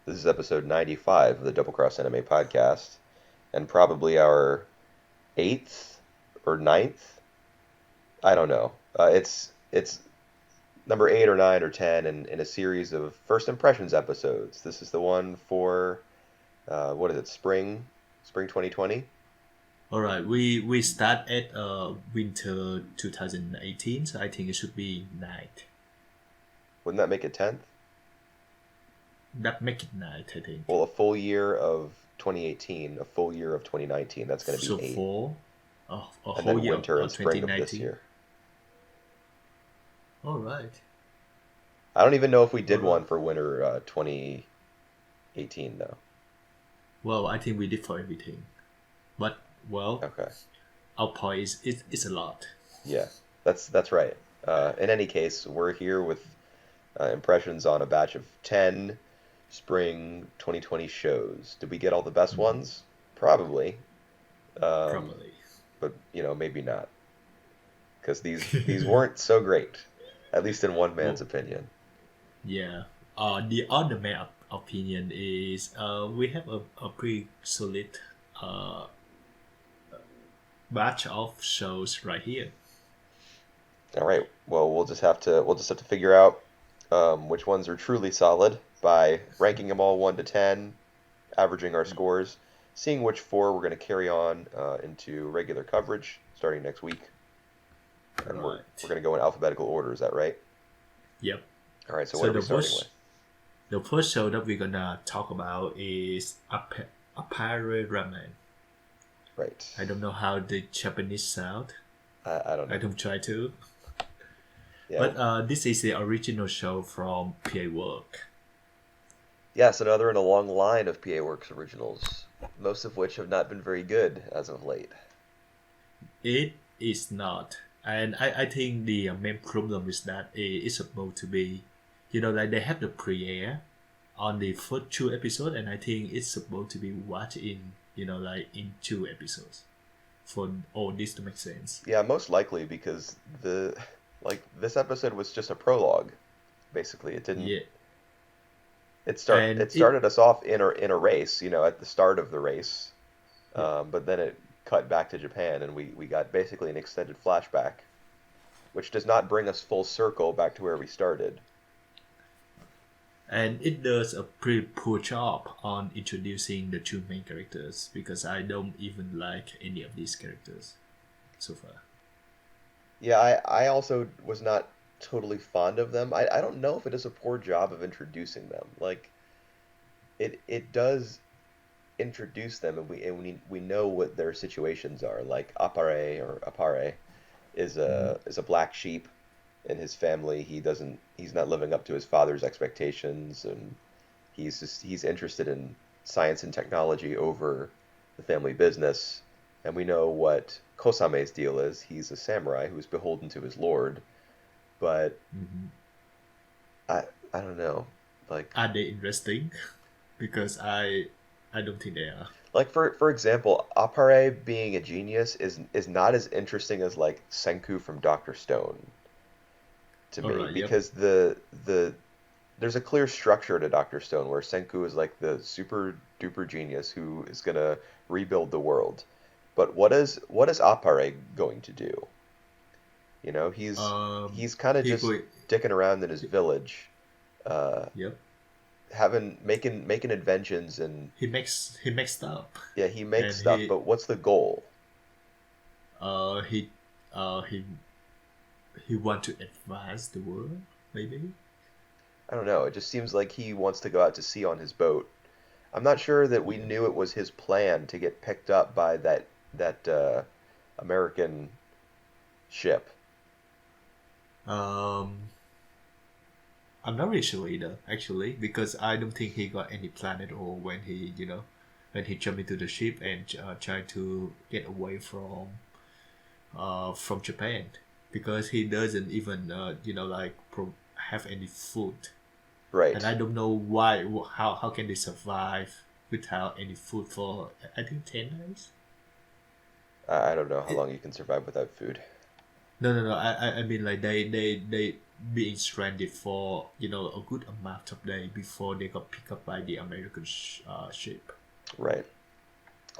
This is episode 95 of the Double Cross Anime podcast, and probably our eighth or ninth. I don't know. It's number 8 or 9 or 10 in a series of first impressions episodes. This is the one for what is it? Spring 2020. All right, we start at winter 2018, so I think it should be night. Wouldn't that make it 10th? That make it night, I think. Well, a full year of 2018, a full year of 2019. That's going to So be 8. for a And whole then year winter and of spring of this 2019. year. All right, I don't even know if we all did right. one for winter 2018 though. Well, I think we did for everything, but well, Okay. our point is it's a lot. Yeah, that's right. In any case, we're here with impressions on a batch of 10 spring 2020 shows. Did we get all the best Mhm. ones? Probably. Um, Probably. but maybe not, because these weren't so great, at least in one man's Well, opinion. yeah. The other main opinion is we have a pretty solid uh batch of shows right here. All right. Well, we'll just have to figure out which ones are truly solid by ranking them all 1 to 10, averaging our scores, seeing which 4 we're going to carry on into regular coverage starting next week, and we're Right. going to go in alphabetical order. Is that right? Yep. All right. So what So are we starting with? the first show that we're gonna talk about is Appare-Ranman. Right. I don't know how the Japanese sound. I don't I know. don't try to. Yeah. But this is the original show from PA Work. Yes, another in a long line of PA Works originals, most of which have not been very good as of late. It is not. And I think the main problem is that it is supposed to be, like they have the premiere on the first 2 episodes, and I think it's supposed to be watched in, like in 2 episodes for all this to make sense. Yeah, most likely because this episode was just a prologue. Basically, it didn't. Yeah. It And it started us off in a race, at the start of the race, yeah. but then it cut back to Japan, and we got basically an extended flashback, which does not bring us full circle back to where we started. And it does a pretty poor job on introducing the 2 main characters because I don't even like any of these characters so far. Yeah, I also was not totally fond of them. I don't know if it does a poor job of introducing them. Like it does introduce them, and we know what their situations are. Like Appare Mm-hmm. is a black sheep in his family. He's not living up to his father's expectations, and he's interested in science and technology over the family business. And we know what Kosame's deal is. He's a samurai who's beholden to his lord. But Mm-hmm. I I don't know. Like Are they interesting? Because I don't think they are. like for example, Appare being a genius is not as interesting as like Senku from Doctor Stone to All me, right. Yep. because the there's a clear structure to Doctor Stone where Senku is like the super duper genius who is gonna rebuild the world. But what is Appare going to do? He's kind of He just go. dicking around in his village, uh, Yep. making inventions, and He makes stuff, yeah, he makes and stuff. But what's the goal? uh he uh he he want to advance the world maybe. I don't know. It just seems like he wants to go out to sea on his boat. I'm not sure that we Yeah. knew it was his plan to get picked up by that American ship. Um. I'm not really sure either, actually, because I don't think he got any plan at all when he jumped into the ship and tried to get away from Japan, because he doesn't even have any food, and Right. I don't know why. How can they survive without any food for I think 10 days? I don't know how It, long you can survive without food. no, no, no. I mean like they being stranded for a good amount of day before they got picked up by the American ship. Right.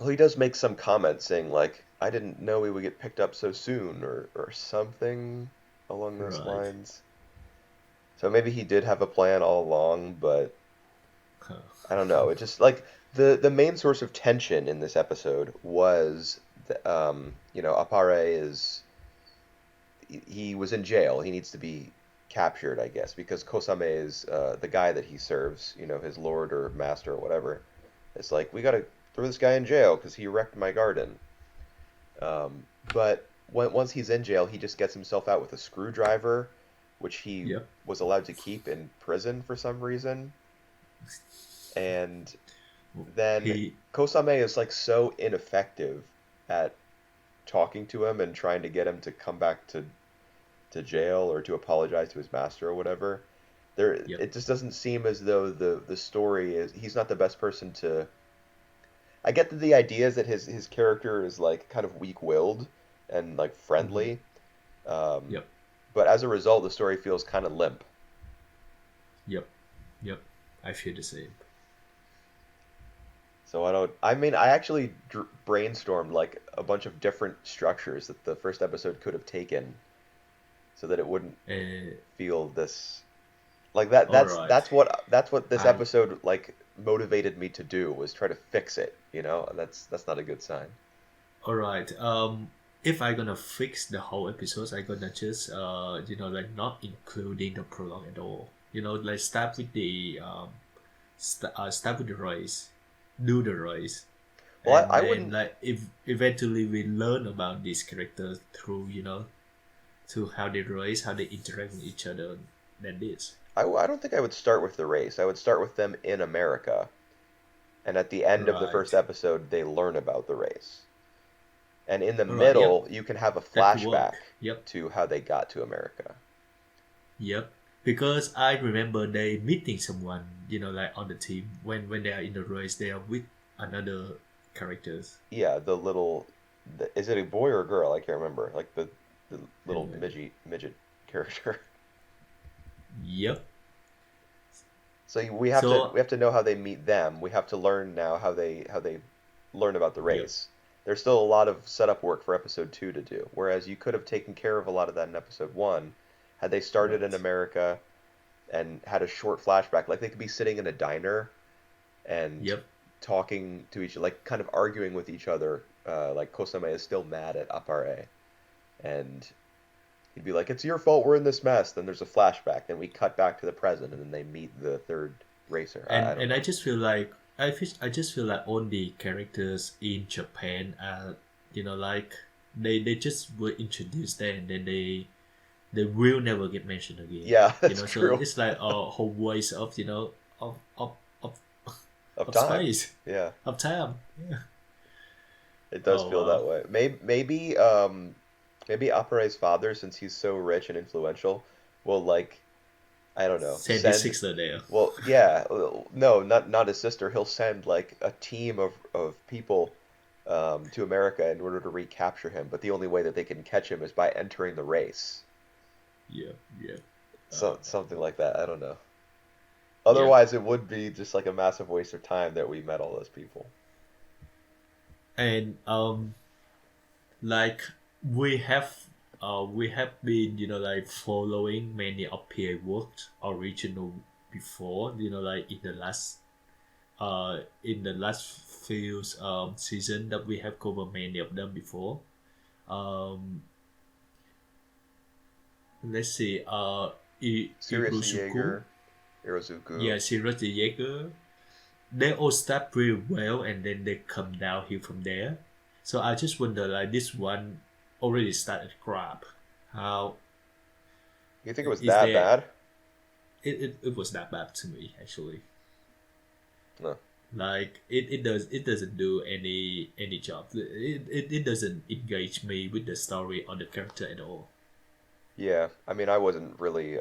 Well, he does make some comment saying like, "I didn't know we would get picked up so soon," or something along those Right. lines. So maybe he did have a plan all along, but Huh. I don't know. It just like the main source of tension in this episode was Appare is he was in jail. He needs to be captured, I guess, because Kosame is the guy that he serves, his lord or master or whatever. It's like we gotta throw this guy in jail because he wrecked my garden. But once he's in jail, he just gets himself out with a screwdriver, which he Yep. was allowed to keep in prison for some reason. And then He Kosame is like so ineffective at talking to him and trying to get him to come back to jail or to apologize to his master or whatever. There, Yep. it just doesn't seem as though the story is he's not the best person to. I get that the idea is that his character is like kind of weak-willed and like Mm-hmm. friendly, um, Yep. but as a result, the story feels kind of limp. Yep. Yep. I feel the same. So I don't. I mean, I actually brainstormed like a bunch of different structures that the first episode could have taken, so that it wouldn't Uh, feel this like that. all That's right. that's what that's what this I episode like motivated me to do was try to fix it. And that's not a good sign. All right. If I gonna fix the whole episode, I gonna just like not including the prologue at all. Like start with the start with the race, do the race, Well, and I then wouldn't. like if eventually we learn about these characters through through how they race, how they interact with each other. Then this. I don't think I would start with the race. I would start with them in America, and at the end of the first Right. episode, they learn about the race. And in the All right. Yep. middle, you can have a That could work. flashback Yep. to how they got to America. Yep. Because I remember they meeting someone, like on the team when they are in the race, they are with another characters. Yeah, is it a boy or a girl? I can't remember. Like the little Uh, midget character. yep. So So we have to know how they meet them. We have to learn now how they learn about the yep. race. There's still a lot of setup work for episode 2 to do, whereas you could have taken care of a lot of that in episode 1 had they started in Right. America and had a short flashback. Like they could be sitting in a diner and Yep. talking to each, like kind of arguing with each other. Like Kosame is still mad at Appare, and he'd be like, "It's your fault we're in this mess." Then there's a flashback. Then we cut back to the present, and then they meet the third racer. I don't And I know. just feel like I just feel like all the characters in Japan are like they just were introduced there and then they will never get mentioned again. Yeah, that's So true. it's like a whole waste of of of of, Of of time. space, Yeah, of time. Yeah. it does Oh feel wow. that way. Maybe Appare's father, since he's so rich and influential, will like I don't know Sandy send. Sixer there. Well, yeah, no, not his sister. He'll send like a team of people to America in order to recapture him. But the only way that they can catch him is by entering the race. Yeah, yeah, Something like that. I don't know. yeah. Otherwise, it would be just like a massive waste of time that we met all those people. And like we have been like following many of PA works original before like in the last few season that we have covered many of them before. um let's see, Sirius the Irusuku, Jaeger, Irozuku. yeah, Sirius the Jaeger, they all start pretty well and then they come downhill from there. So I just wonder, like, this one already started crap. How You think it was is that there? bad? It was that bad to me actually. No. Like it doesn't do any job. It doesn't engage me with the story or the character at all. Yeah, I mean, I wasn't really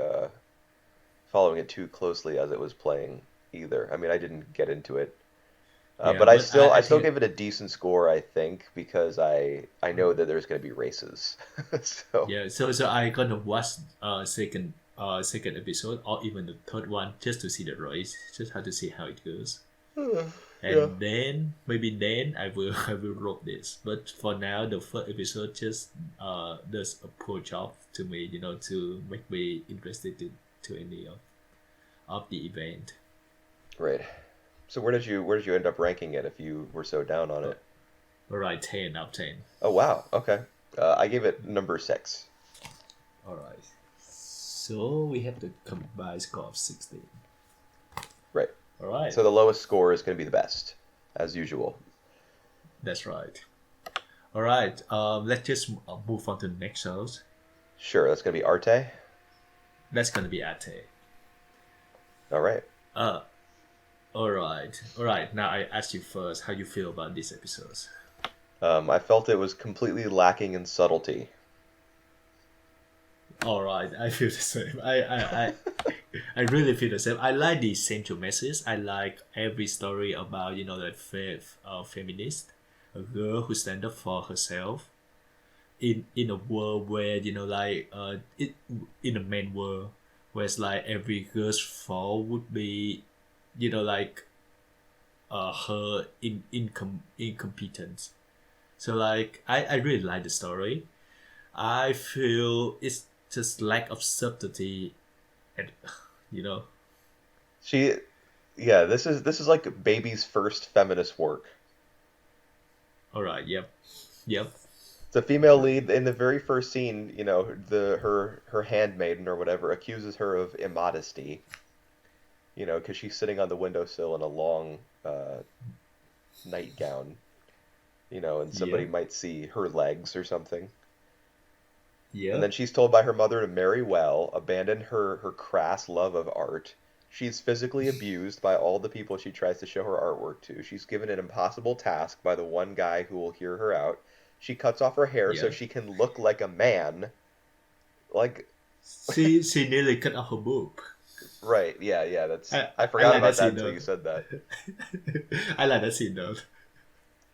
following it too closely as it was playing either. I mean, I didn't get into it. Yeah, But I but still I I still think gave it a decent score, I think, because I know that there's going to be races. So yeah. So I gonna watch second second episode or even the third one just to see the race, just have to see how it goes. Yeah. And then maybe then I will I will rope this. But for now, the first episode just does a poor job to me, to make me interested to any of the event. Right. So where did you end up ranking it if you were so down on Uh, it? all right, 10 out of 10. Oh wow. Okay. I gave it number 6. All right. So we have the combined score of 16. Right. All right, So the lowest score is going to be the best, as usual. that's right. All right. Let's just move on to the next shows. Sure, that's going to be Arte. That's gonna be Arte. All right. Uh, all right, all right. Now I ask you first, how you feel about these episodes? I felt it was completely lacking in subtlety. All right, I feel the same. I really feel the same. I like the central message. I like every story about the feminist, a girl who stand up for herself in a world where in a main world where it's like every girl's fault would be like her incompetence. So like I really like the story. I feel it's just lack of subtlety, and you know. She, yeah, this is like baby's first feminist work. All right. Yep. Yep. The female lead in the very first scene, her handmaiden or whatever accuses her of immodesty, because she's sitting on the windowsill in a long nightgown, and somebody Yep. might see her legs or something. And then Yep. she's told by her mother to marry well, abandon her crass love of art. She's physically abused by all the people she tries to show her artwork to. She's given an impossible task by the one guy who will hear her out. She cuts off her hair so Yep. she can look like a man. Like, She nearly cut off her boob. right, yeah, yeah, that's I I I forgot like about that that scene until though. you said that. I like that scene though.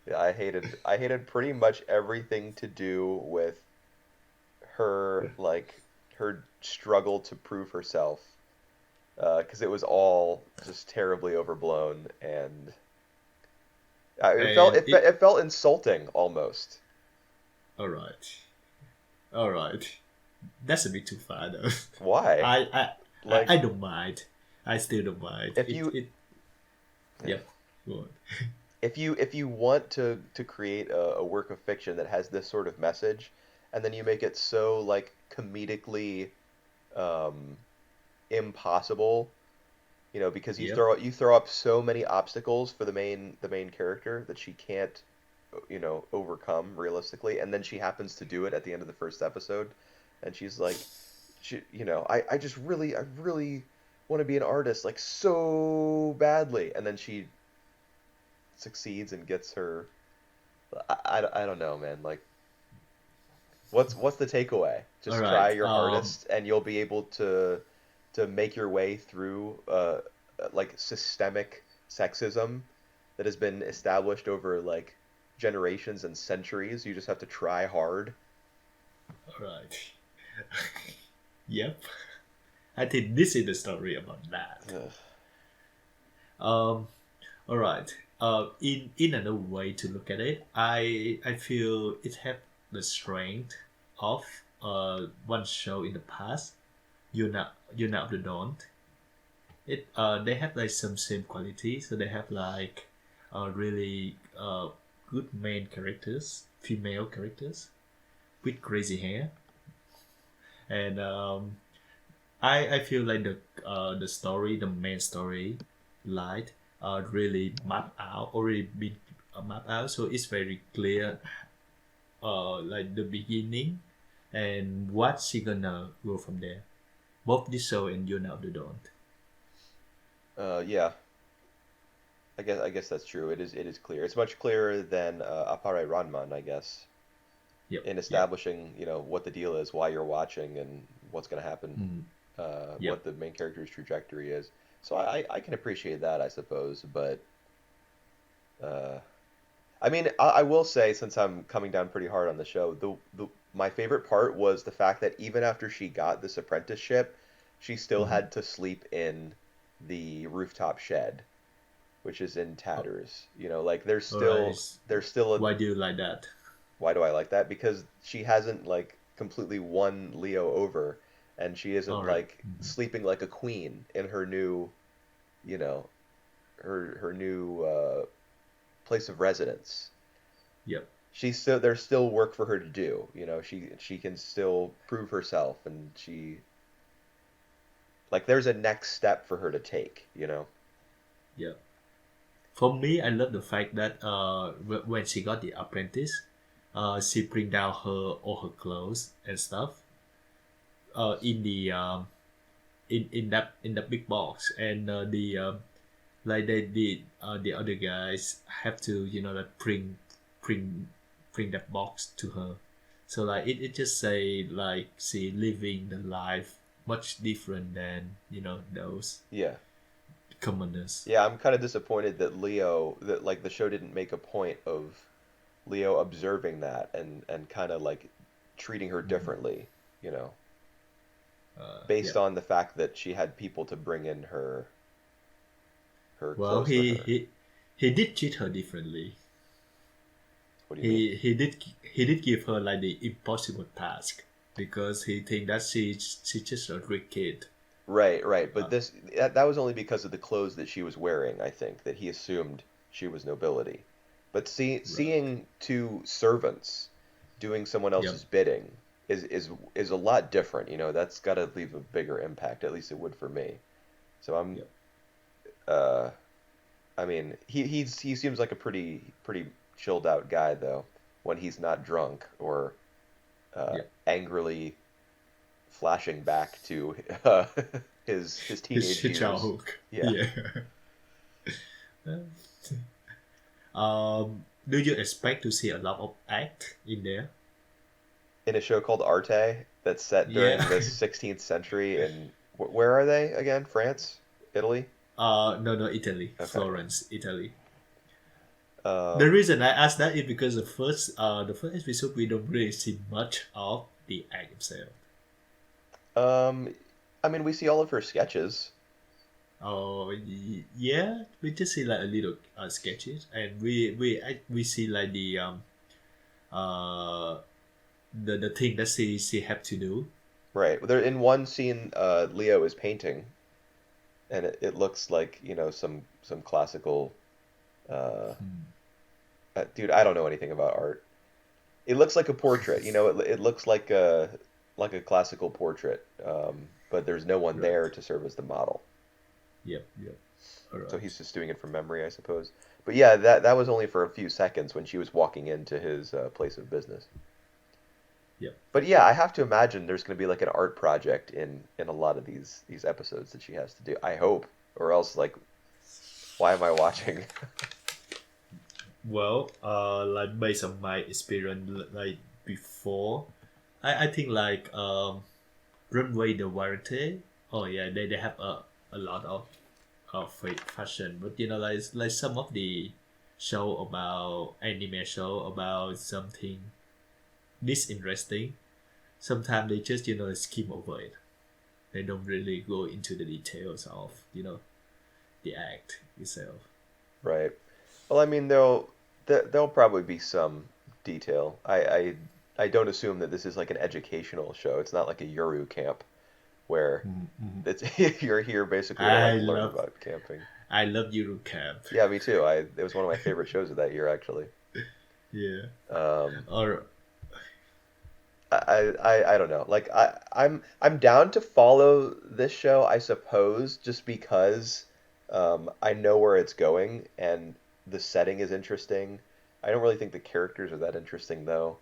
Yeah, I hated pretty much everything to do with her, like her struggle to prove herself, because it was all just terribly overblown, and And it felt insulting almost. all right, all right. That's a bit too far though. Why? I I I Like, don't mind. I still don't mind. if It you it Yep. Go on. if you want to create a work of fiction that has this sort of message, and then you make it so like comedically um, impossible, because you Yep. throw up so many obstacles for the main character that she can't, overcome realistically, and then she happens to do it at the end of the first episode, and she's like, I really want to be an artist like so badly, and then she succeeds and gets her. I don't know, man. Like, what's the takeaway? All Just try right. your hardest, and you'll be able to make your way through like systemic sexism that has been established over like generations and centuries. You just have to try hard. All right. Yep. I think this is the story about that. Ugh. Um. All right. In another way to look at it, I feel it have the strength of one show in the past. You're not of the Dawn. They have like some same quality. So they have like really good main characters, female characters with crazy hair, and I feel like the story, the main story, light really mapped out, already been mapped out, so it's very clear. Like the beginning and what she gonna go from there. Both the show and You Now the Dawn. Yeah, I guess that's true. It is clear. It's much clearer than Appare-Ranman, I guess, Yep. in Yep. establishing, what the deal is, why you're watching, and what's going to happen, Mm. what Yep. the main character's trajectory is. So I can appreciate that, I suppose. But uh, I mean, I will say, since I'm coming down pretty hard on the show, my favorite part was the fact that even after she got this apprenticeship, she still Mm-hmm. had to sleep in the rooftop shed, which is in Oh, tatters. You know, like there's all right. still there's still a Why do you like that? why do I like that? Because she hasn't like completely won Leo over, and she isn't All right. like Mm-hmm. sleeping like a queen in her new, you know, her new place of residence. Yep. She's still there's still work for her to do. You know, she can still prove herself, and she like there's a next step for her to take. You know. Yep. For me, I love the fact that when she got the apprentice, she bring down her all her clothes and stuff in the in the big box, and like the other guys have to like bring bring that box to her. So like it just say like she living the life much different than those Yeah. commoners. Yeah, I'm kind of disappointed that that like the show didn't make a point of Leo observing that and kind of like treating her Mhm. differently, you know, based Yeah. on the fact that she had people to bring in her Well, clothes for her. he did treat her differently. What do you mean? He did give her like the impossible task because he think that she's just a rich kid. Right, right. But Uh, that was only because of the clothes that she was wearing, I think, that he assumed she was nobility. But right. seeing two servants doing someone Yep. else's bidding is a lot different, you know. That's got to leave a bigger impact, at least it would for me. So Yep. uh I mean, he seems like a pretty chilled out guy though, when he's not drunk or Yep. angrily flashing back to his teenage His years. childhood. Yeah. Yeah. Do you expect to see a lot of act in there? In a show called Arte that's set Yeah. during the 16th century in where are they again? France? Italy? No, no, Italy, Okay. Florence, Italy. The Um, reason I asked that is because the first episode we don't really see much of the act himself. um, I mean, we see all of her sketches. Oh yeah, we just see like a little sketches, and we see like uh the thing that she have to do. Right. There in one scene, Leo is painting, and it looks like, you know, some classical. Uh, Hmm. dude, I don't know anything about art. It looks like a portrait, you know. It looks like a classical portrait, but there's no one there Right. to serve as the model. Yep. Yep. All So right. he's just doing it from memory, I suppose. But yeah, that was only for a few seconds when she was walking into his place of business. Yep. But yeah, I have to imagine there's going to be like an art project in a lot of these episodes that she has to do. I hope, or else like, why am I watching? Well, like based on my experience, like before, I think like runway the variety. Oh yeah, they have a lot of fashion, but like some of the show about anime show about something disinteresting. Sometimes they just skim over it. They don't really go into the details of the act itself. Right. Well, I mean, there'll probably be some detail. I don't assume that this is like an educational show. It's not like a Yuru camp where Mm-hmm. it's you're here basically to I like learn love about camping. I love Eurocamp. Yeah, me too. It was one of my favorite shows of that year actually. Yeah. Um, Or I don't know. Like I'm down to follow this show, I suppose, just because I know where it's going and the setting is interesting. I don't really think the characters are that interesting though.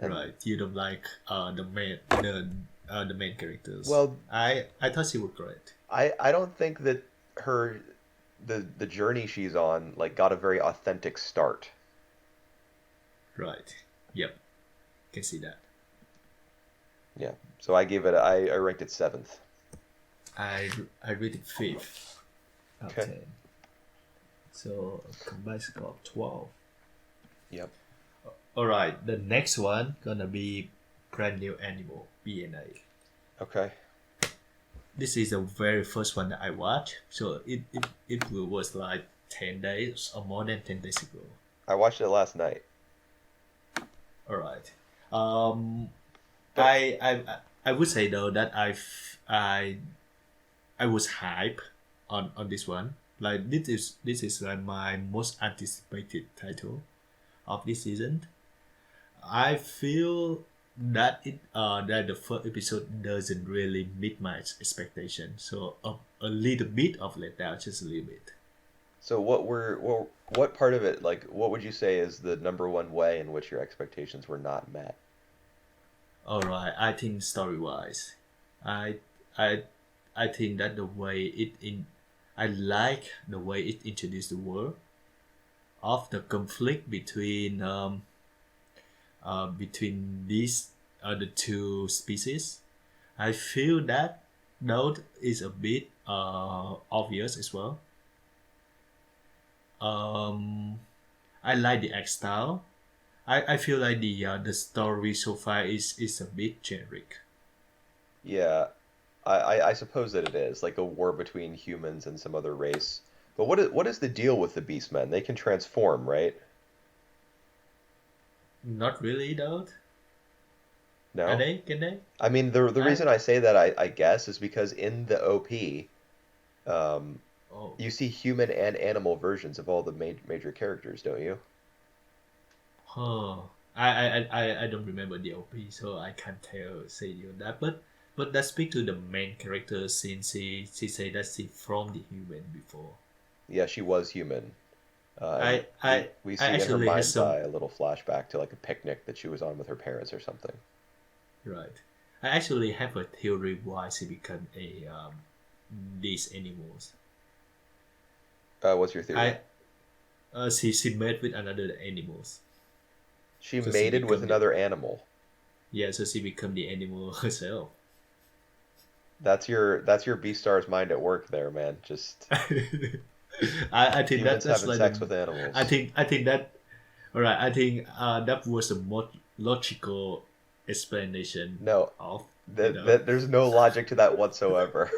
And right, you don't like the main characters. well, I thought she was great. I don't think that her the journey she's on like got a very authentic start. Right. Yep. Can see that. Yeah. So I gave it I ranked it seventh. I rated fifth out of Okay. 10. So combined score of 12. Yep. All right. The next one gonna be brand new animal BNA. Okay. this is the very first one that I watched. So it was like 10 days or more than 10 days ago. I watched it last night. All right. Um, But I would say though that I was hype on this one. Like this is like my most anticipated title of this season. I feel that the first episode doesn't really meet my expectation. So a little bit of letdown, just a little bit. so what part of it, like what would you say is the number one way in which your expectations were not met? All right, I think story wise, I I I think that the way I like the way it introduced the world of the conflict between these the two species. I feel that note is a bit obvious as well. Um, I like the art style. I feel like the story so far is a bit generic. Yeah, I suppose that it is like a war between humans and some other race. But what is the deal with the Beastmen? They can transform, right? Not really though. Are No? they? Can they? I mean, the I reason I say that I guess is because in the OP, um, oh you see human and animal versions of all the major characters, don't you? huh. I don't remember the OP, so I can't say you that. But that speak to the main character since she said that she from the human before. Yeah, she was human. And I we I we I see in her actually has mind's some eye a little flashback to like a picnic that she was on with her parents or something. right. I actually have a theory why she become a these animals. What's your theory? I she met with another animals, She so she mated with become the another animal. yeah, so she become the animal herself. That's your Beastar's mind at work there, man. Just I think humans that's having like sex the with animals. I think that all right. I think that was the most logical explanation No, of you that know. that there's no logic to that whatsoever.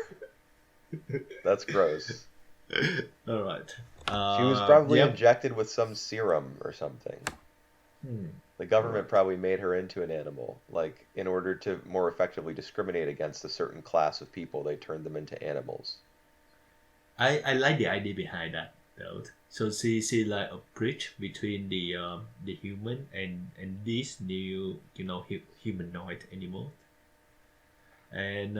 That's gross. All right. She was probably Yep. injected with some serum or something. Hmm. The All government right. probably made her into an animal, like in order to more effectively discriminate against a certain class of people, they turned them into animals. I like the idea behind that though. So she like a bridge between the human and this new humanoid animal, and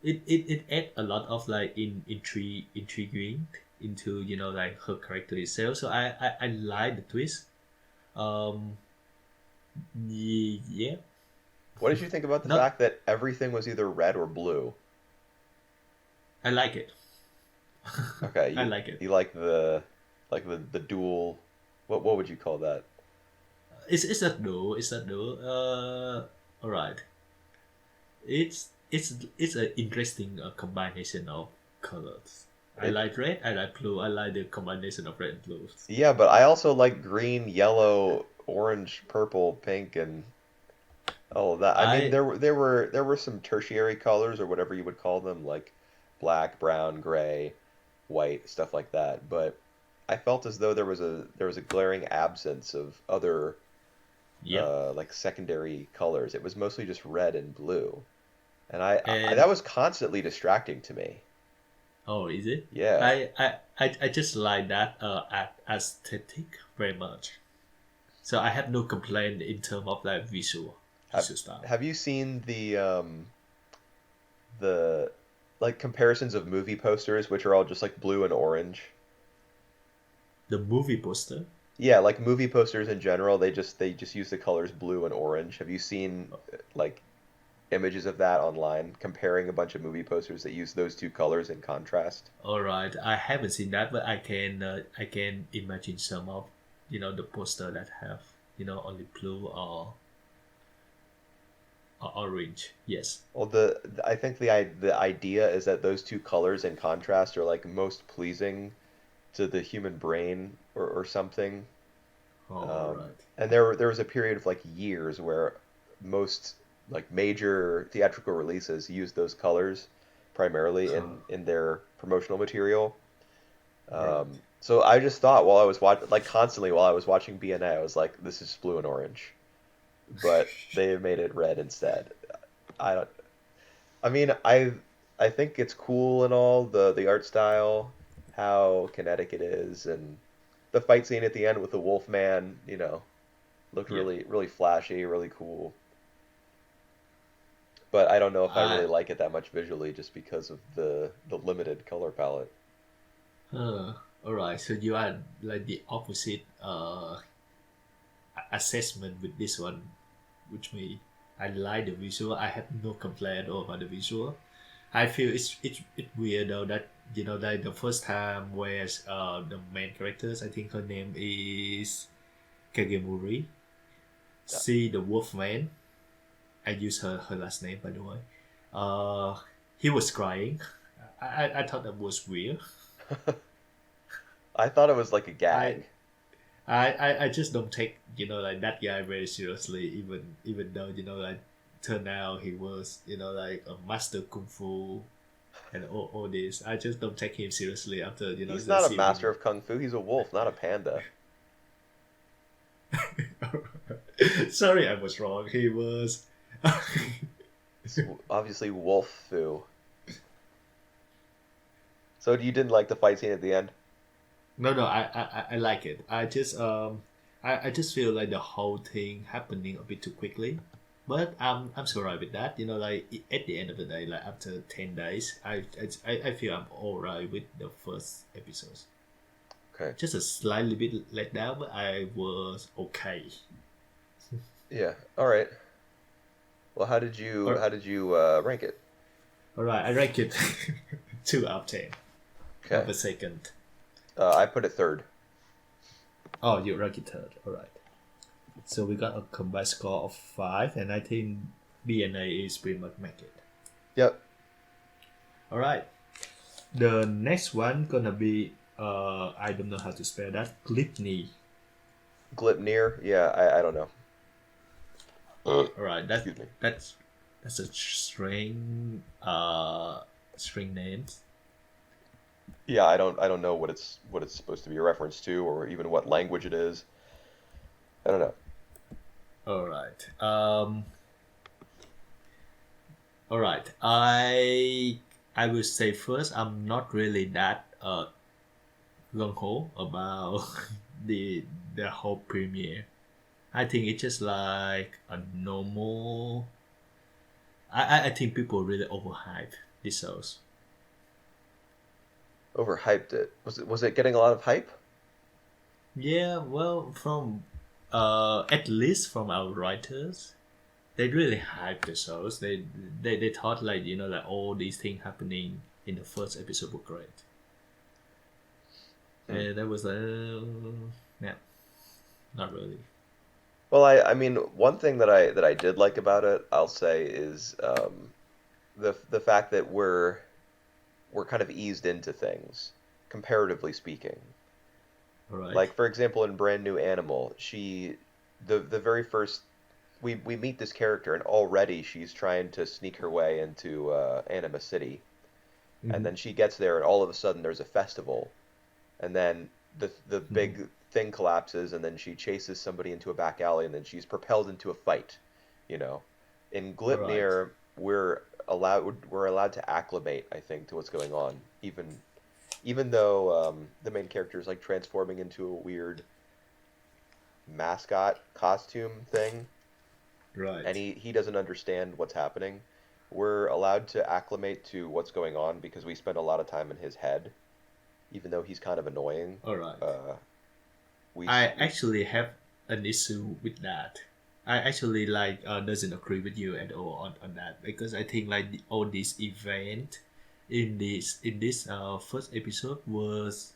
it add a lot of like intriguing into like her character itself. So I like the twist. Um, yeah, What did you think about the not fact that everything was either red or blue? I like it. Okay, I you like it. you like the dual, what would you call that? It's that though. It's that though. All right. It's an interesting combination of colors. I It like red. I like blue. I like the combination of red and blue. Yeah, but I also like green, yellow, orange, purple, pink, and all of that. I mean, I there were some tertiary colors or whatever you would call them, like black, brown, gray, white, stuff like that. But I felt as though there was a glaring absence of other yep. like secondary colors. It was mostly just red and blue, and that And was constantly distracting to me. oh, is it? Yeah. I just like that aesthetic very much. So I have no complaint in terms of like Have visual style. have you seen the like comparisons of movie posters, which are all just like blue and orange? The movie poster. Yeah, like movie posters in general, they just use the colors blue and orange. Have you seen like images of that online comparing a bunch of movie posters that use those two colors in contrast? All right, I haven't seen that, but I can imagine some of the poster that have only blue or orange. Yes. Well, I think the idea is that those two colors in contrast are like most pleasing to the human brain or something. Oh, all right. And there was a period of like years where most like major theatrical releases used those colors, primarily Huh. in their promotional material. Right. So I just thought while I was watching, like constantly while I was watching BNA, I was like, this is blue and orange, but they have made it red instead. I don't. I mean, I think it's cool and all the art style, how kinetic it is, and the fight scene at the end with the Wolf Man, looked Yeah. really flashy, really cool. But I don't know if I really I like it that much visually just because of the limited color palette. all right. So you are like the opposite assessment with this one, which me. I like the visual. I have no complaint about the visual. I feel it's weird though that like the first time where the main characters, I think her name is Kagemuri, Yeah. see the Wolfman. I use her last name by the way. Uh, he was crying. I thought that was weird. I thought it was like a I gag. I just don't take like that guy very seriously, even though like turned out he was like a master kung fu and all this. I just don't take him seriously after He's the not a seeing master him. of kung fu. He's a wolf, not a panda. Sorry, I was wrong. He was. It's obviously wolf fu. So you didn't like the fight scene at the end? No, I like it. I just feel like the whole thing happening a bit too quickly. But I'm so right with that. Like at the end of the day, like after 10 days, I feel I'm all right with the first episodes. Okay. Just a slightly bit let down, but I was okay. Yeah. All right. Well, how did you Or, how did you rank it? all right, I rank it 2 out of 10. Okay. Number second. I put it third. Oh, you rank it third. All right. So we got a combined score of 5, and I think BNA is pretty much make it. Yep. All right. The next one gonna be I don't know how to spell that. Gleipnir. Gleipnir. Yeah. I don't know. All right. Excuse me. That's a string names. Yeah. I don't know what it's supposed to be a reference to, or even what language it is. I don't know. All right. All right. I will say first, I'm not really that gung ho about the whole premiere. I think it's just like a normal. I think people really overhype these shows. Overhyped it. Was it getting a lot of hype? Yeah, well, from at least from our writers, they really hype the shows. They thought like like all these things happening in the first episode were great, Hmm. and that was like, yeah, not really. Well, I mean, one thing that I did like about it, I'll say, is the fact that we're kind of eased into things, comparatively speaking. All right. Like for example, in Brand New Animal, the very first we meet this character, and already she's trying to sneak her way into Anima City, and Mm-hmm. then she gets there, and all of a sudden there's a festival, and then the Mm-hmm. big thing collapses, and then she chases somebody into a back alley, and then she's propelled into a fight. You know, in All right. Gleipnir, we're allowed to acclimate, I think, to what's going on, even though the main character is like transforming into a weird mascot costume thing, and Right. he doesn't understand what's happening. We're allowed to acclimate to what's going on because we spend a lot of time in his head, even though he's kind of annoying. All right. Uh, we I we actually have an issue with that. I actually like doesn't agree with you at all on that because I think like all this event in this first episode was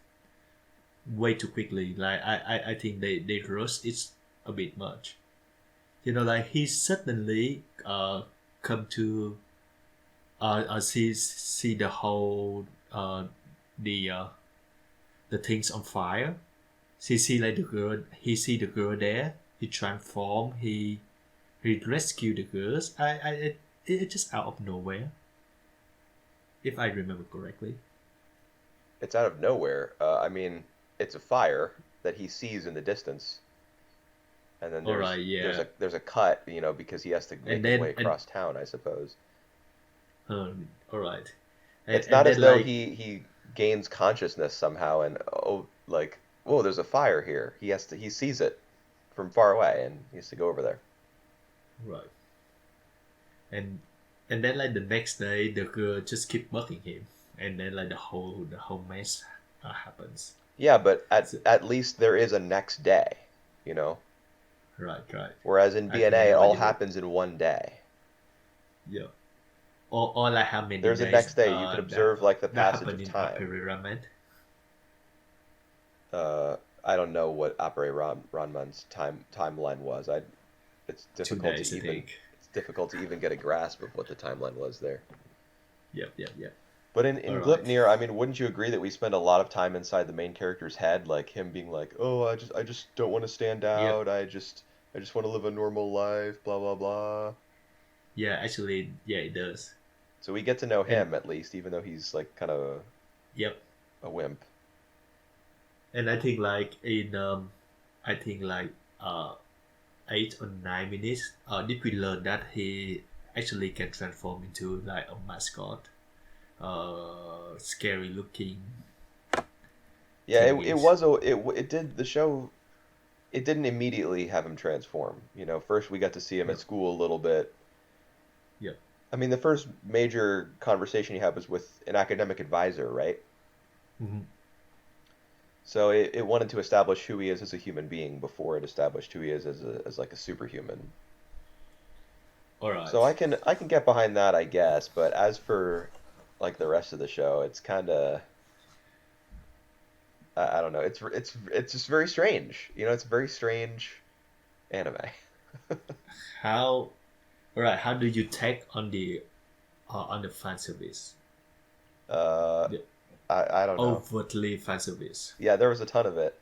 way too quickly. Like I think they rushed it a bit much. Like he suddenly come to see the whole the the things on fire. He see like the girl. He see the girl there. He transform. He rescue the girls. It just out of nowhere. if I remember correctly. It's out of nowhere. I mean, it's a fire that he sees in the distance, and then All there's right, there's yeah, a there's a cut, because he has to and make his way then and across town, I suppose. all right, It's and not as then though like he gains consciousness somehow and like, whoa, there's a fire here. He sees it from far away and he has to go over there. right, and and then like the next day, the girl just keep bugging him, and then like the whole mess happens. Yeah, but at So, at least there is a next day, you know. right, right. Whereas in I think I DNA, it know what all you mean. happens in one day. Yeah. Or like how many There's a days next day. You could observe like the that passage happened of in time. Appare-Ranman? I don't know what Appare-Ranman's timeline was. It's Two difficult to days, I even think. it's difficult to even get a grasp of what the timeline was there. Yep, yep, yep. But All in right. Gleipnir, I mean, wouldn't you agree that we spend a lot of time inside the main character's head, like him being like, "Oh, I just don't want to stand Yep. out. I just want to live a normal life, blah blah blah." Yeah, actually, yeah, it does. So we get to know And him at least, even though he's like kind of yep. a wimp. And I think like in I think like 8 or 9 minutes, did we learn that he actually can transform into like a mascot, scary looking Yeah, it thingies. was a it did the show. It didn't immediately have him transform. First we got to see him at Yep. school a little bit. Yep. I mean, the first major conversation he had was with an academic advisor, right? Hmm. So it wanted to establish who he is as a human being before it established who he is as like a superhuman. All So right. I can get behind that, I guess. But as for like the rest of the show, it's kind of I don't know. It's just very strange. It's a very strange anime. How all right? How do you take on the fan service? Uh, The I don't know. overtly fan service. Yeah, there was a ton of it.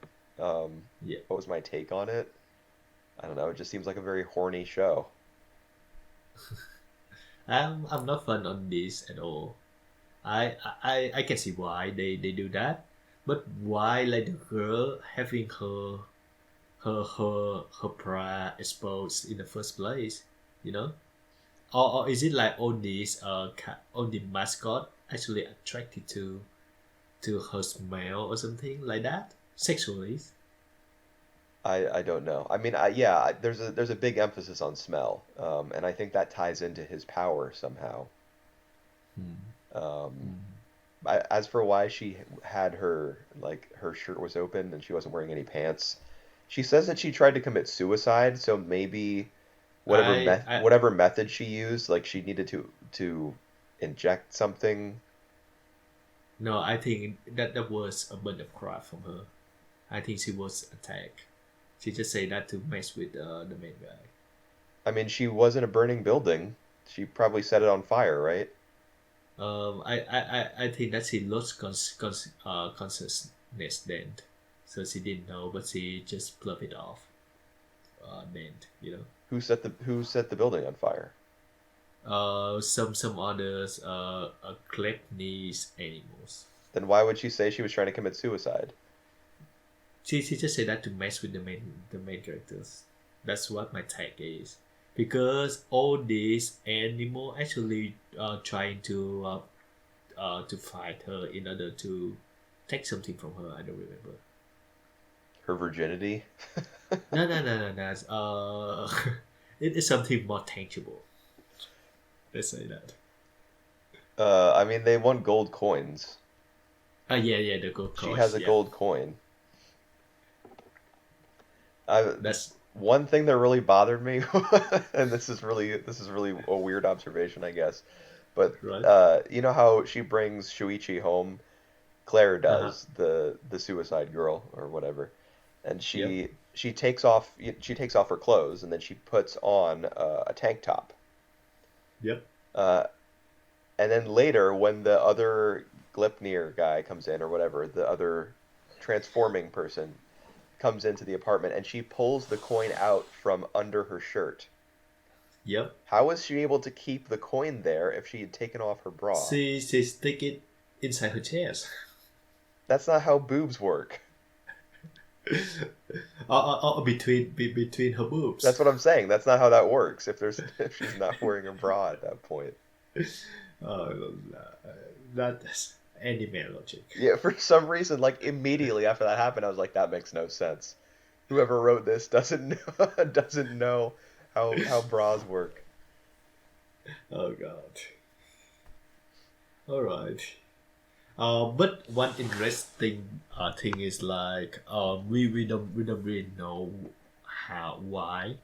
Yeah. What was my take on it? I don't know. It just seems like a very horny show. I'm not fun on this at all. I can see why they do that, but why like the girl having her bra exposed in the first place, you know? Or is it like all the mascot actually attracted to her smell or something like that sexually? I don't know. I mean, yeah, there's a big emphasis on smell, and I think that ties into his power somehow. Hmm. Um, Hmm. as for why she had her shirt was open and she wasn't wearing any pants, she says that she tried to commit suicide. So maybe I whatever method she used, like she needed to inject something. No, I think that was a bit of cry from her. I think she was attacked. She just said that to mess with the main guy. I mean, she was in a burning building. She probably set it on fire, right? I think that she lost consciousness then, so she didn't know, but she just blew it off. Then Who set the building on fire? some others Gleipnir animals. Then why would she say she was trying to commit suicide? She just said that to mess with the main characters. That's what my take is. Because all these animal actually trying to fight her in order to take something from her. I don't remember. Her virginity? No, no, no, no, no. It is something more tangible. Let's say that. I mean, they want gold coins. Yeah, yeah, the gold She has coins. a Yeah, gold coin. I that's One thing that really bothered me, and this is really a weird observation, I guess, but right. you know how she brings Shuichi home? Claire Uh huh. does, the suicide girl or whatever, and Yep. she takes off her clothes and then she puts on a tank top. Yep. Uh, and then later, when the other Gleipnir guy comes in or whatever, the other transforming person comes into the apartment and she pulls the coin out from under her shirt. Yep. How was she able to keep the coin there if she had taken off her bra? She stick it inside her chest. That's not how boobs work. Or between her That's boobs. what I'm saying. That's not how that works. If she's not wearing a bra at that point. Oh, that's anime logic. Yeah, for some reason, like immediately after that happened, I was like, that makes no sense. Whoever wrote this doesn't know, doesn't know how bras work. Oh god. All right. But one interesting thing is like we don't really know why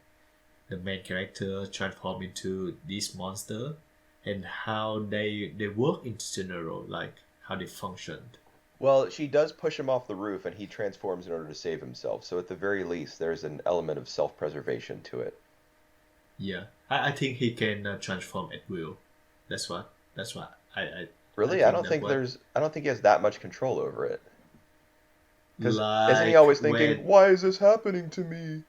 the main character transform into this monster and how they work in general, like how they functioned. Well, she does push him off the roof, and he transforms in order to save himself. So at the very least, there's an element of self-preservation to it. Yeah, I think he can transform at will. That's what I Really, think that what I don't think he has that much control over it. Because isn't he like always thinking, when why is this happening to me?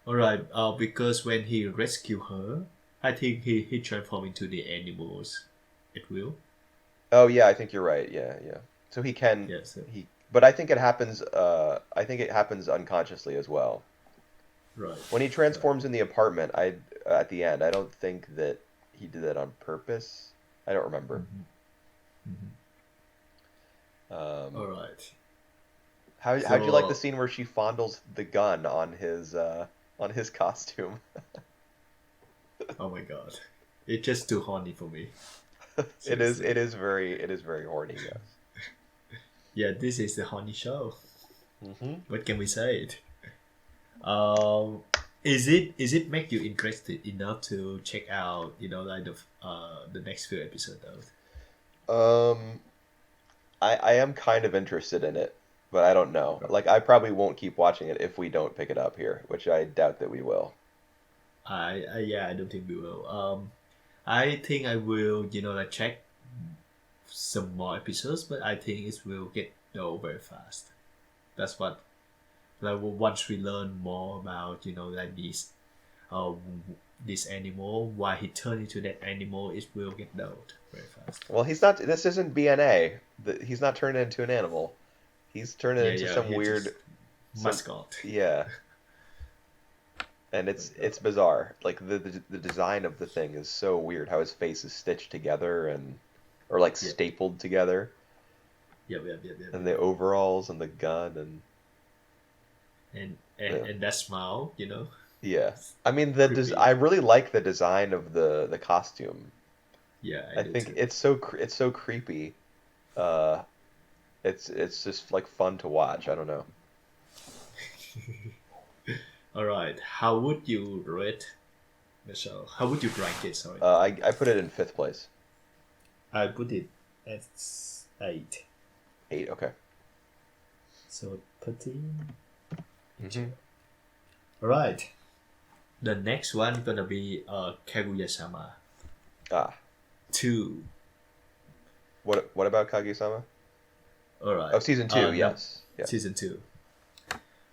all right because when he rescue her, I think he transformed into the animals at will. Oh yeah, I think you're right. Yeah, yeah. So he can Yes, he but I think it happens unconsciously as well. right, When he right. transforms in the apartment, I at the end, I don't think that he did that on purpose. I don't remember. Hmm. Hmm. Um, All right. how'd you like the So, scene where she fondles the gun on his costume? oh my god, it's just too horny for me. It Seriously. is very horny, yes. Yeah, this is the horny show. Hmm. What can we say? It. Um, is it make you interested enough to check out like the next few episodes? Um, I am kind of interested in it, but I don't know. Right. Like I probably won't keep watching it if we don't pick it up here, which I doubt that we will. I yeah, I don't think we will. I think I will like check some more episodes, but I think it will get old very fast. That's what like once we learn more about like uh this animal, why he turned into that animal, it will get old very fast. Well, he's not. This isn't BNA. He's not turned into an animal. He's turned it Yeah, into yeah, some he just weird, some mascot. yeah. And Oh my it's god. bizarre. Like the design of the thing is so weird. How his face is stitched together and or like Yep. stapled together, Yep. Yep. Yep. Yep. and Yep. the overalls and the gun and And yeah. and that smile, Yeah. I mean creepy. I really like the design of the costume. Yeah, I I do think too. it's so creepy. Uh, it's just like fun to watch. I don't know. All right. How would you rate the show? How would you rank it? Sorry, I put it in fifth place. I put it at 8. 8. Okay. So 13 Hmm. into. All right. The next one gonna be Kaguya-sama Ah, 2. what about Kaguya-sama? All Oh, right. season 2. No, Yes. Yes. season 2.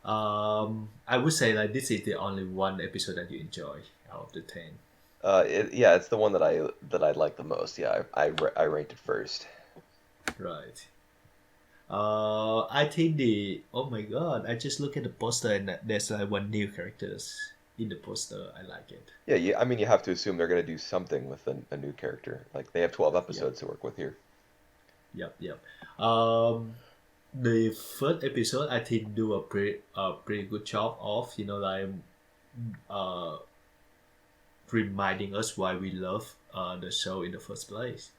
I would say like this is the only one episode that you enjoy out of the 10. Yeah, it's the one that I like the most. Yeah, I ranked it first. Right. I think the oh my god! I just look at the poster and there's like one new characters in the poster. I like it. Yeah, I mean, you have to assume they're gonna do something with a new character. Like they have 12 Yep, episodes to work with here. yep, yep. The first episode I think do a pretty good job of like uh reminding us why we love the show in the first place.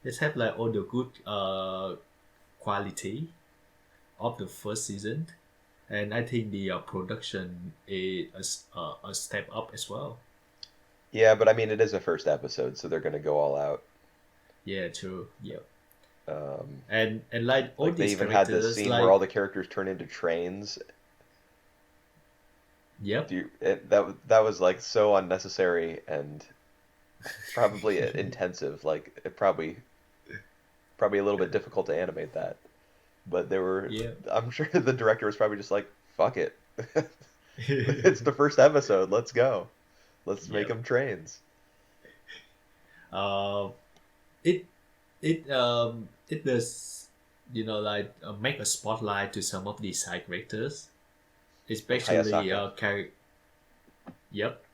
Let's have like all the good quality of the first season, and I think the production is a step up as well. Yeah, but I mean, it is a first episode, so they're gonna go all out. Yeah, true. Yep. Um, And like all like they these even had this characters, scene where all like the characters turn into trains. yep, That was like so unnecessary and probably intensive. Like it probably a little bit difficult to animate that. But they were, yeah. I'm sure the director was probably just like, fuck it. It's the first episode. Let's go. Let's make Yep. them trains. Uh, it it does, like make a spotlight to some of these side characters, Like especially Hayasaka. Yep,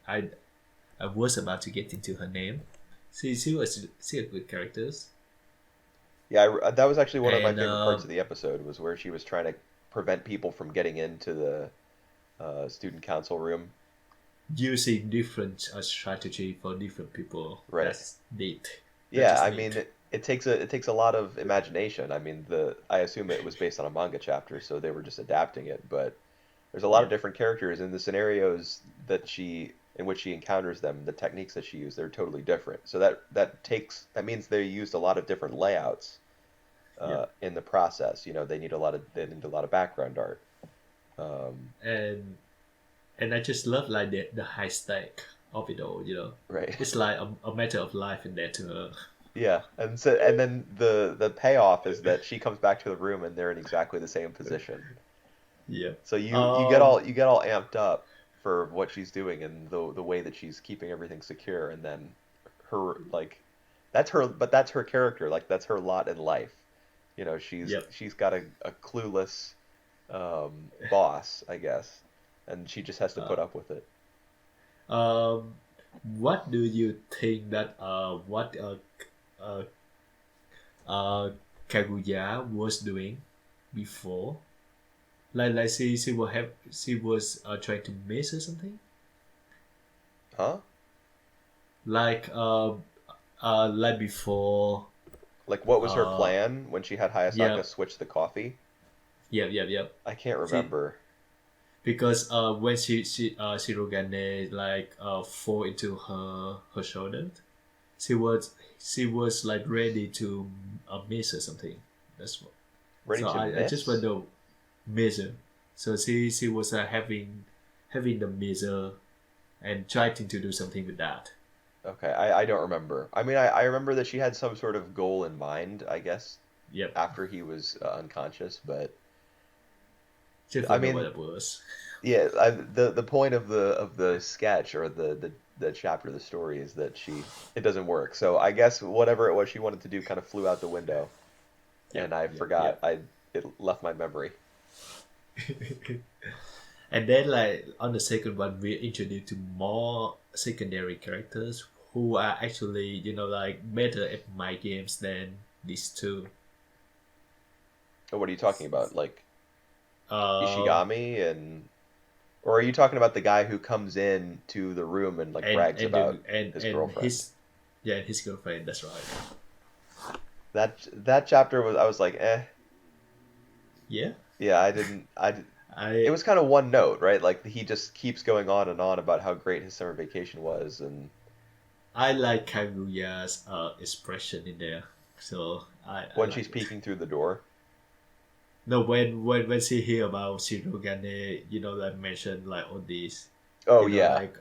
I I was about to get into her name. She a good characters. Yeah, that was actually one of my And favorite parts of the episode was where she was trying to prevent people from getting into the student council room. using different strategy for different people. Right. That's neat. That's Yeah, just I mean neat. it takes a lot of imagination. I mean the I assume it was based on a manga chapter, so they were just adapting it, but there's a lot of Yep. different characters in the scenarios that she in which she encounters them, the techniques that she used, they're totally different. So that means they used a lot of different layouts Yep. in the process. You know, they need a lot of background art. Um, And I just love like the high stake of it all. right. It's like a matter of life in there to her. Yeah, and then the payoff is that she comes back to the room and they're in exactly the same position. Yeah. So you get all amped up for what she's doing and the way that she's keeping everything secure, and then her like that's her character, like that's her lot in life. You know, Yep. she's got a clueless boss, I guess, and she just has to put Uh, up with it. um, what do you think that what uh, uh, Kaguya was doing before? Like she was trying to miss or something. Huh? Like like before. Like what was her Uh, plan when she had Hayasaka yeah, switch the coffee? yeah. I can't She remember. because when Shirogane like fall into her shoulder, she was like ready to miss or something. That's what. Ready So to I just miss? want to measure. So she was having the measure and trying to do something with that. Okay, I don't remember. I mean, I remember that she had some sort of goal in mind, I guess, Yep, after he was unconscious, but just I forgot what mean, it was. yeah, the point of the sketch or the chapter of the story is that it doesn't work. So I guess whatever it was she wanted to do kind of flew out the window, Yep, and I yep. forgot. It left my memory. And then like on the second one, we introduced to more secondary characters who are actually like better at my games than these two. Oh, what are you talking about? Like Um, Ishigami and or are you talking about the guy who comes in to the room and like and brags and about the, his and girlfriend? his yeah, and his girlfriend. That's right. That chapter was I was like, eh, Yeah, yeah, I didn't it I was kind of one note, right? Like he just keeps going on and on about how great his summer vacation was, and I like Kaguya's expression in there, so I when she's like it. peeking through the door. No, when she hear about Shirogane, like mention like all these, Oh yeah, like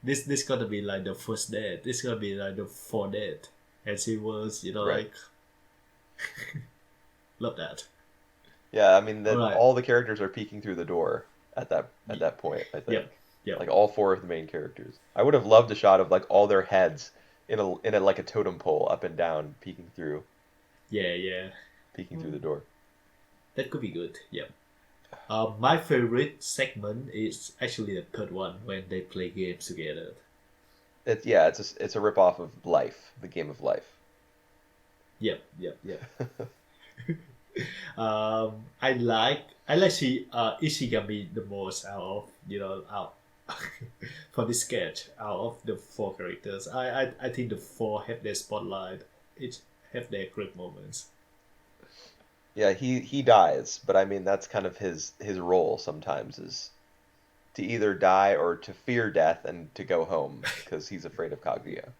this gonna be like the first date. This gonna be like the fourth date, and she was right. like love that. Yeah, I mean All that right. all the characters are peeking through the door at Y- that point, I think. Yep. Yep. Like all four of the main characters. I would have loved a shot of like all their heads in a like a totem pole up and down Yeah. Yeah. peeking through the Mm, door. that could be good. Yep. My favorite segment is actually the third one when they play games together. It's a rip off of Life, the game of life. Yep. Yep. Yep. I like Ishigami the most out of out for this sketch out of the four characters. I think the four have their spotlight. Each have their great moments. Yeah, he dies, but I mean that's kind of his role sometimes is to either die or to fear death and to go home because he's afraid of Kaguya.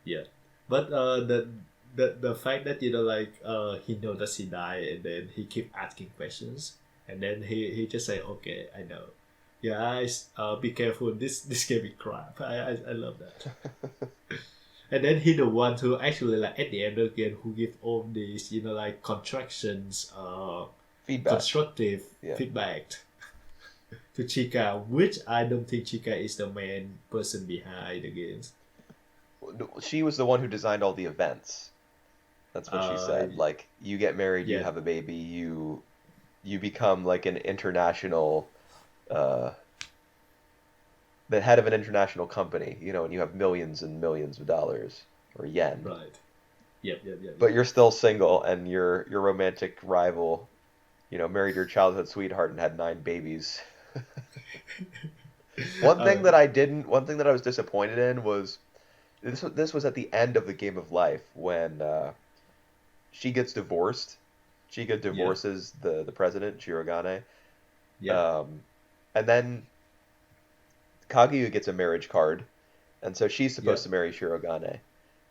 Yeah, but the fact that like he know that he died and then he keep asking questions and then he just say okay I know. Yeah, guys, be careful. This can be crap. I love that. And then he the one who actually like at the end of the game who give all these like contractions Feedback. constructive Yeah. feedback. to Chika, which I don't think Chika is the main person behind the games. She was the one who designed all the events. That's what she Uh, said. Like, you get married, you yeah, have a baby, you become like an international, uh, the head of an international company, and you have millions and millions of dollars or yen. right. Yep, yep, yep, But yep. you're still single, and your romantic rival, married your childhood sweetheart and had 9 babies. Uh, One thing that I was disappointed in was this was at the end of the Game of Life when she gets divorced. Chika yeah, divorces the president, Shirogane. yeah. Um, and then Kaguya gets a marriage card, and so she's supposed Yep. to marry Shirogane.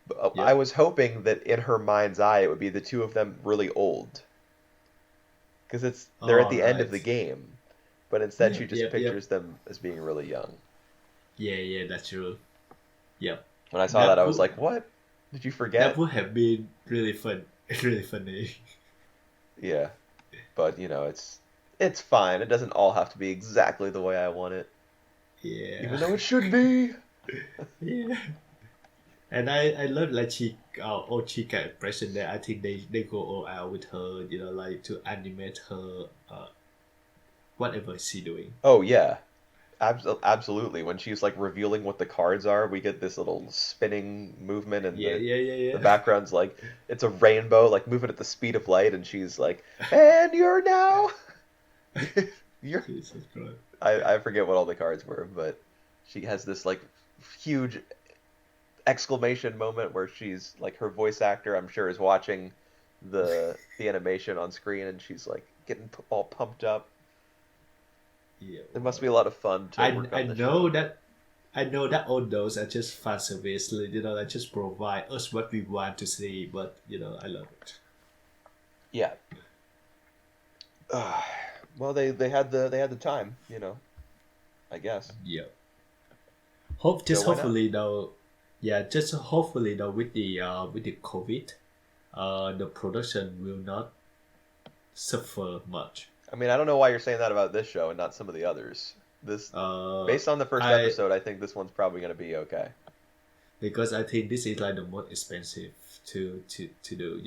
But I Yep. was hoping that in her mind's eye it would be the two of them really old, because they're at All the end of right. the game. But instead she Yep. just Yep. Yep. pictures them as being really young. Yeah. Yeah. That's true. Yep. When I saw that, That I was would like, "What? Did you that forget?" would have been really fun. Really funny. Yeah, but it's fine. It doesn't all have to be exactly the way I want it, Yeah. even though it should be. Yeah. And I love like old Chica impression there. I think they go all out with her, like to animate her, whatever she doing. Oh yeah, absolutely. When she's like revealing what the cards are, we get this little spinning movement, and Yeah, yeah, yeah, the yeah. background's like it's a rainbow, like moving at the speed of light, and she's like, "And you're now, you're." Jesus Christ. I forget what all the cards were, but she has this like huge exclamation moment where she's like her voice actor, I'm sure, is watching the animation on screen, and she's like getting all pumped up. Yeah, It must well, be a lot of fun to I work I on this know show. that I know that all those are just fan service, that just provide us what we want to see. But I love it. Yeah. Uh, well, they had the time, I guess. Yeah. So why not? Hopefully though, yeah, just hopefully though with the COVID, the production will not suffer much. I mean, I don't know why you're saying that about this show and not some of the others. This, Uh, based on the first I episode, I think this one's probably going to be okay. Because I think this is like the most expensive to do.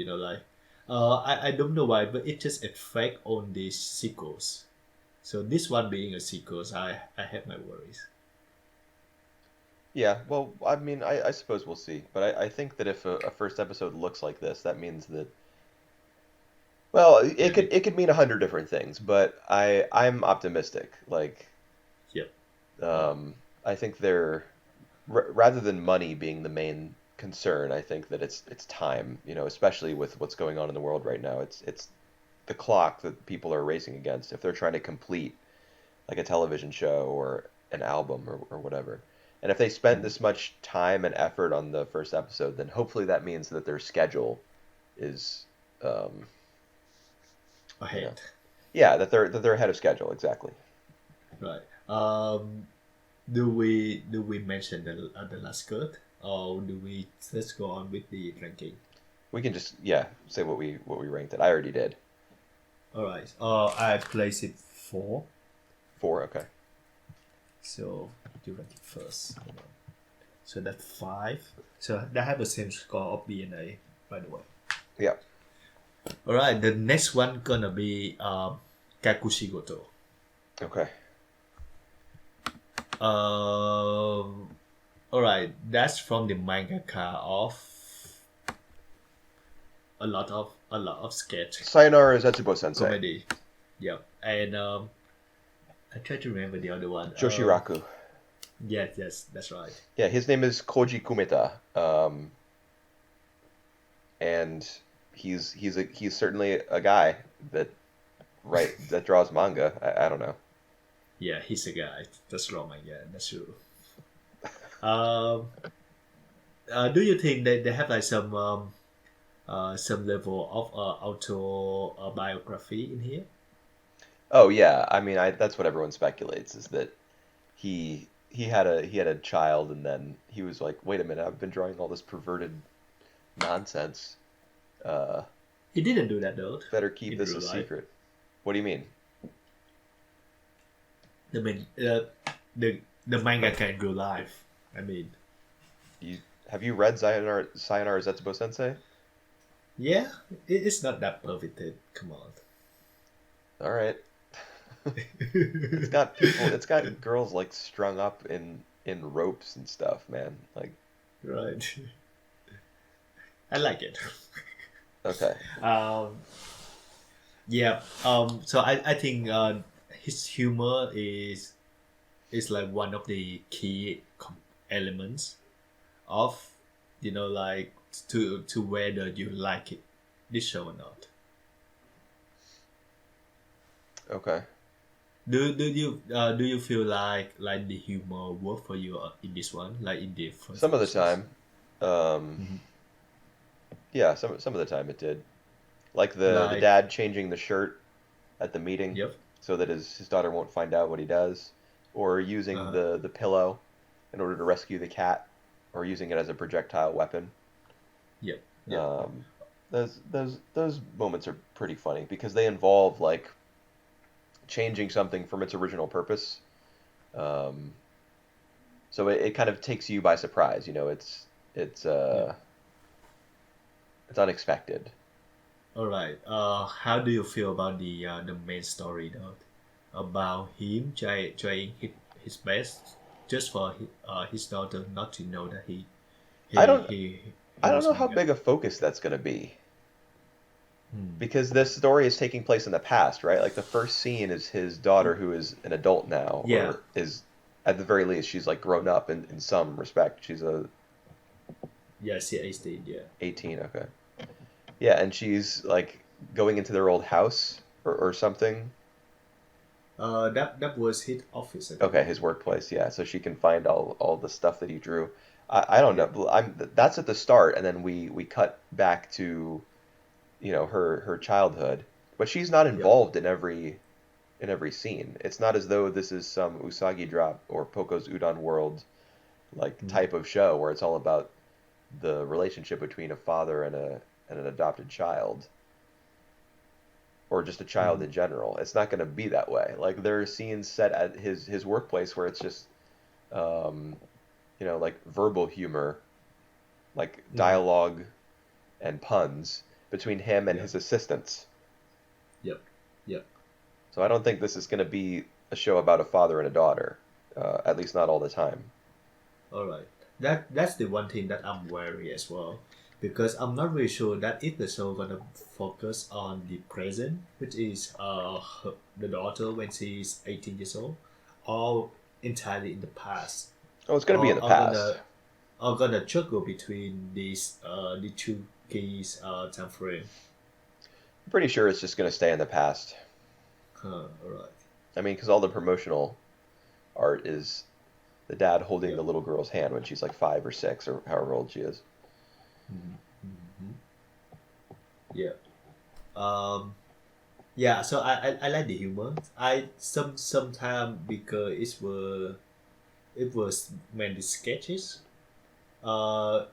I don't know why, but it just affect on the sequels. So this one being a sequel, I have my worries. Yeah, well, I mean, I suppose we'll see. But I think that if a first episode looks like this, that means that, well, it Yeah, could it could mean 100 different things, but I'm optimistic. Like, yep, yep. um, I think rather than money being the main concern, I think that it's time, especially with what's going on in the world right now. It's the clock that people are racing against if they're trying to complete like a television show or an album or whatever. And if they spent Mm. this much time and effort on the first episode, then hopefully that means that their schedule is, um, you know, Ahead, yeah, that they're ahead of schedule, exactly. right? Do we mention the last cut, or do we let's go on with the ranking? We can just, yeah, say what we ranked it. I already did. All right. I place it 4. 4, okay. So you rank it first. Hold on. So that's 5. So they have the same score of BNA, by the way. Yeah. All right. The next one gonna be Kakushigoto. Okay. All right. That's from the mangaka of a lot of sketch Sayonara Zetsubo Sensei. comedy. Yep. And I try to remember the other one. Joshiraku. Yes, yes, that's right. Yeah, his name is Koji Kumeta. And he's certainly a guy that draws manga. I don't know. Yeah, he's a guy. That's wrong, yeah, that's true. Um, do you think that they have like some level of autobiography in here? Oh yeah, I mean, that's what everyone speculates is that he had a child, and then he was like, wait a minute, I've been drawing all this perverted nonsense. Uh, He didn't do that though better keep in this a real life. secret. What do you mean? the main the manga can go live. I mean, You have you read Sayonara Zetsubo Sensei? yeah, it's not that perfect. Come on. All right. It's got people. It's got girls like strung up in ropes and stuff, man. Like, Right. I like it. okay, Um, yeah. So I think his humor is like one of the key elements of like to whether you like it this show or not. okay. Do you feel like the humor work for you in this one, like in the first Some of the episodes? time, um, Hmm. yeah, some of the time it did. Like the Like, dad changing the shirt at the meeting yep. so that his daughter won't find out what he does, or using Uh-huh. the pillow in order to rescue the cat, or using it as a projectile weapon. Yep. Yep. Um, those moments are pretty funny because they involve like changing something from its original purpose. Um, so it kind of takes you by surprise. It's Yep. uh it's unexpected. All right. How do you feel about the main story though? About him trying his best just for his daughter not to know that I he don't he he I don't was know how manga. big a focus that's going to be Hmm. because this story is taking place in the past, right? Like the first scene is his daughter Y- who is an adult now, Yeah. or is at the very least she's like grown up in some respect. She's a Yeah. CASD. Yeah. 18, okay. Yeah, and she's like going into their old house or something. That was his office, I think. Okay, his workplace, yeah. So she can find all the stuff that he drew. I don't Yeah. know. That's at the start, and then we cut back to her childhood, but she's not Yep. involved in every scene. It's not as though this is some Usagi Drop or Poco's Udon World like Mhm. type of show where it's all about the relationship between a father and an adopted child, or just a child Mhm. in general. It's not going to be that way. Like there are scenes set at his workplace where it's just um, like verbal humor, like Mhm. dialogue and puns between him and Yeah. his assistants. Yep. Yep. So I don't think this is going to be a show about a father and a daughter, at least not all the time. All right. That's the one thing that I'm wary as well, because I'm not really sure that if the show gonna focus on the present, which is the daughter when she's 18 years old, or entirely in the past, Oh, it's going to be in or the are past. gonna juggle between these the two keys time frame. I'm pretty sure it's just going to stay in the past. All right. I mean, because all the promotional art is the dad holding Yep. the little girl's hand when she's like 5 or 6 or however old she is. Mhm. Mhm. Yeah. Um. Yeah, so I like the humor. I sometimes because it was mainly sketches. Uh,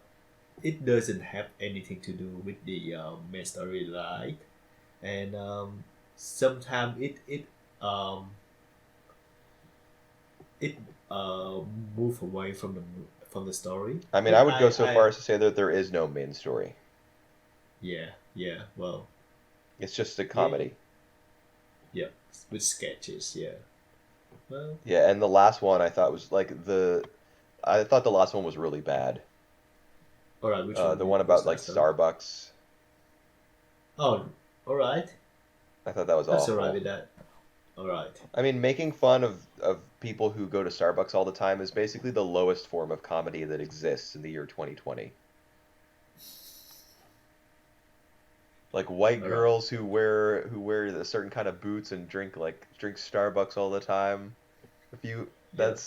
it doesn't have anything to do with the main storyline, and sometimes um it uh move away from the story. I mean, I But would go so far I as to say that there is no main story. yeah, yeah, well, It's just a yeah, comedy. yeah, with sketches, yeah, well, Yeah, and the last one I thought was like I thought the last one was really bad. all right, which The one one was about like that, sorry? Starbucks. Oh, all right. I thought that was That's alright awful. with that. Alright. I mean, making fun of people who go to Starbucks all the time is basically the lowest form of comedy that exists in the year 2020. Like white Alright. girls who wear a certain kind of boots and drink Starbucks all the time. If you Yep.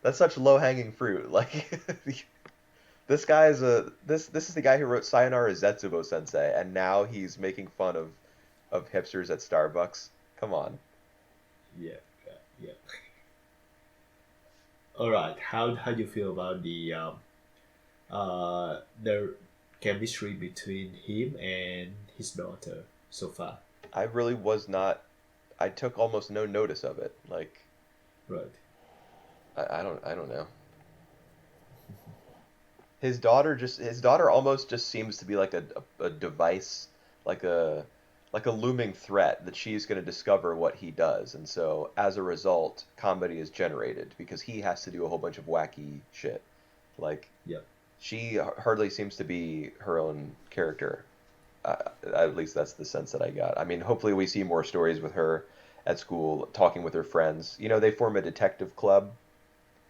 that's such low-hanging fruit. Like this guy's a this is the guy who wrote Sayonara Zetsubo Sensei, and now he's making fun of hipsters at Starbucks. Come on. Yeah. Yeah. Yeah. Alright. How do you feel about the chemistry between him and his daughter so far? I really was not. I took almost no notice of it. Like Right. I don't know. His daughter almost just seems to be like a device, like a looming threat that she's going to discover what he does, and so as a result, comedy is generated because he has to do a whole bunch of wacky shit. Like Yep. she hardly seems to be her own character. At least that's the sense that I got. I mean, hopefully we see more stories with her at school, talking with her friends. They form a detective club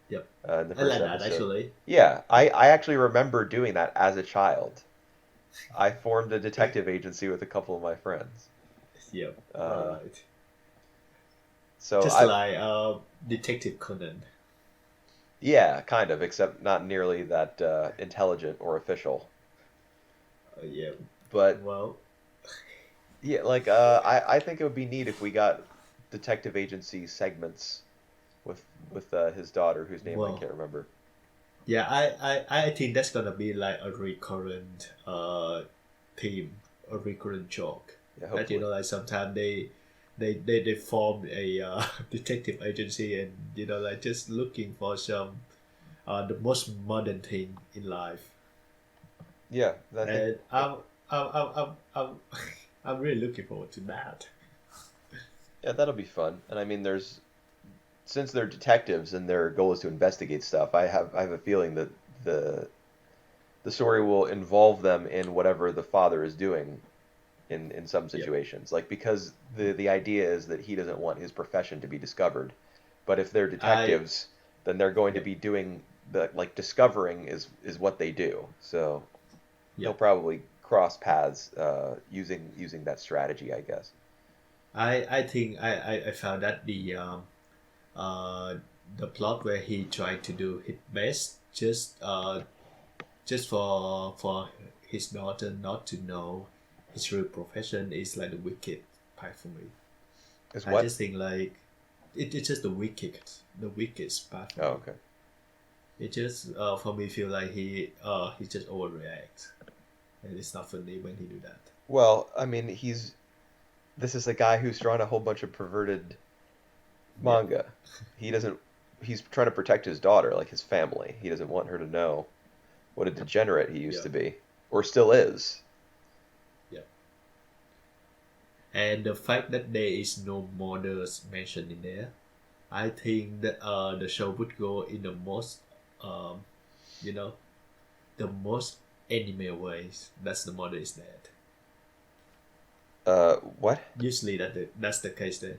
Yep. in the I first like that episode. actually. Yeah, I actually remember doing that as a child. I formed a detective agency with a couple of my friends. Yep. All Uh, right. so Just I, like Detective Conan. yeah, kind of, except not nearly that intelligent or official. Yeah. But Well, yeah, like I think it would be neat if we got detective agency segments with his daughter, whose name I well. can't remember. Yeah. I think that's gonna be like a recurrent theme, a recurrent joke. Yeah, That hopefully. like sometimes they form a detective agency and like just looking for some the most modern thing in life. Yeah, I think And I'm I'm really looking forward to that. yeah, that'll be fun. And I mean, there's since they're detectives and their goal is to investigate stuff, I have a feeling that the the story will involve them in whatever the father is doing in some Yep. situations. Like because the idea is that he doesn't want his profession to be discovered. But if they're I detectives, then they're going to Yep. be doing the like discovering is what they do. So they'll Yep. probably cross paths using that strategy, I guess. I think I found that uh the plot where he tried to do his best just for his daughter not to know his real profession is like the wicked part for me. Is I what? just think like it's just the wickedest part for Oh, me. okay. It just for me feel like he just overreacts and it's not funny when he do that. Well, I mean, this is a guy who's drawn a whole bunch of perverted Yeah. manga. He doesn't. He's trying to protect his daughter, like his family. He doesn't want her to know what a degenerate he used Yeah. to be, or still is. Yeah. And the fact that there is no models mentioned in there, I think that the show would go in the most um you know the most anime ways. That's the model is dead. What? Usually that's the case there.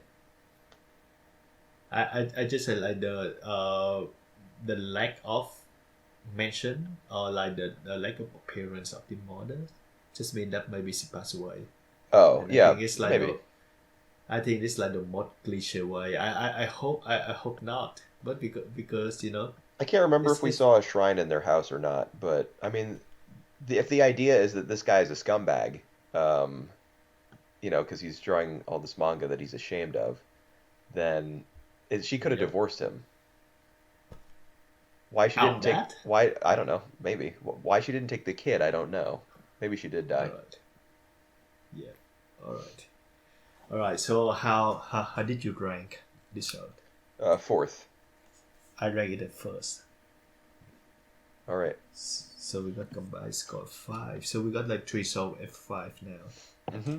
I just said like the lack of mention or like the lack of appearance of the model just mean that maybe she passed away. Oh, And yeah, maybe. I think it's like the most cliche way. I hope not. But because I can't remember if we it's saw a shrine in their house or not, but I mean, if the idea is that this guy is a scumbag, um, because he's drawing all this manga that he's ashamed of, then she could have yep. divorced him. Why she didn't Out take that? why I don't know, maybe. Why she didn't take the kid, I don't know. Maybe she did die. Alright. Yeah. Alright. Alright, so how did you rank this out? Fourth. I ranked it at first. All right. So we got combined score 5. So we got like 3 so F5 now. Mm-hmm.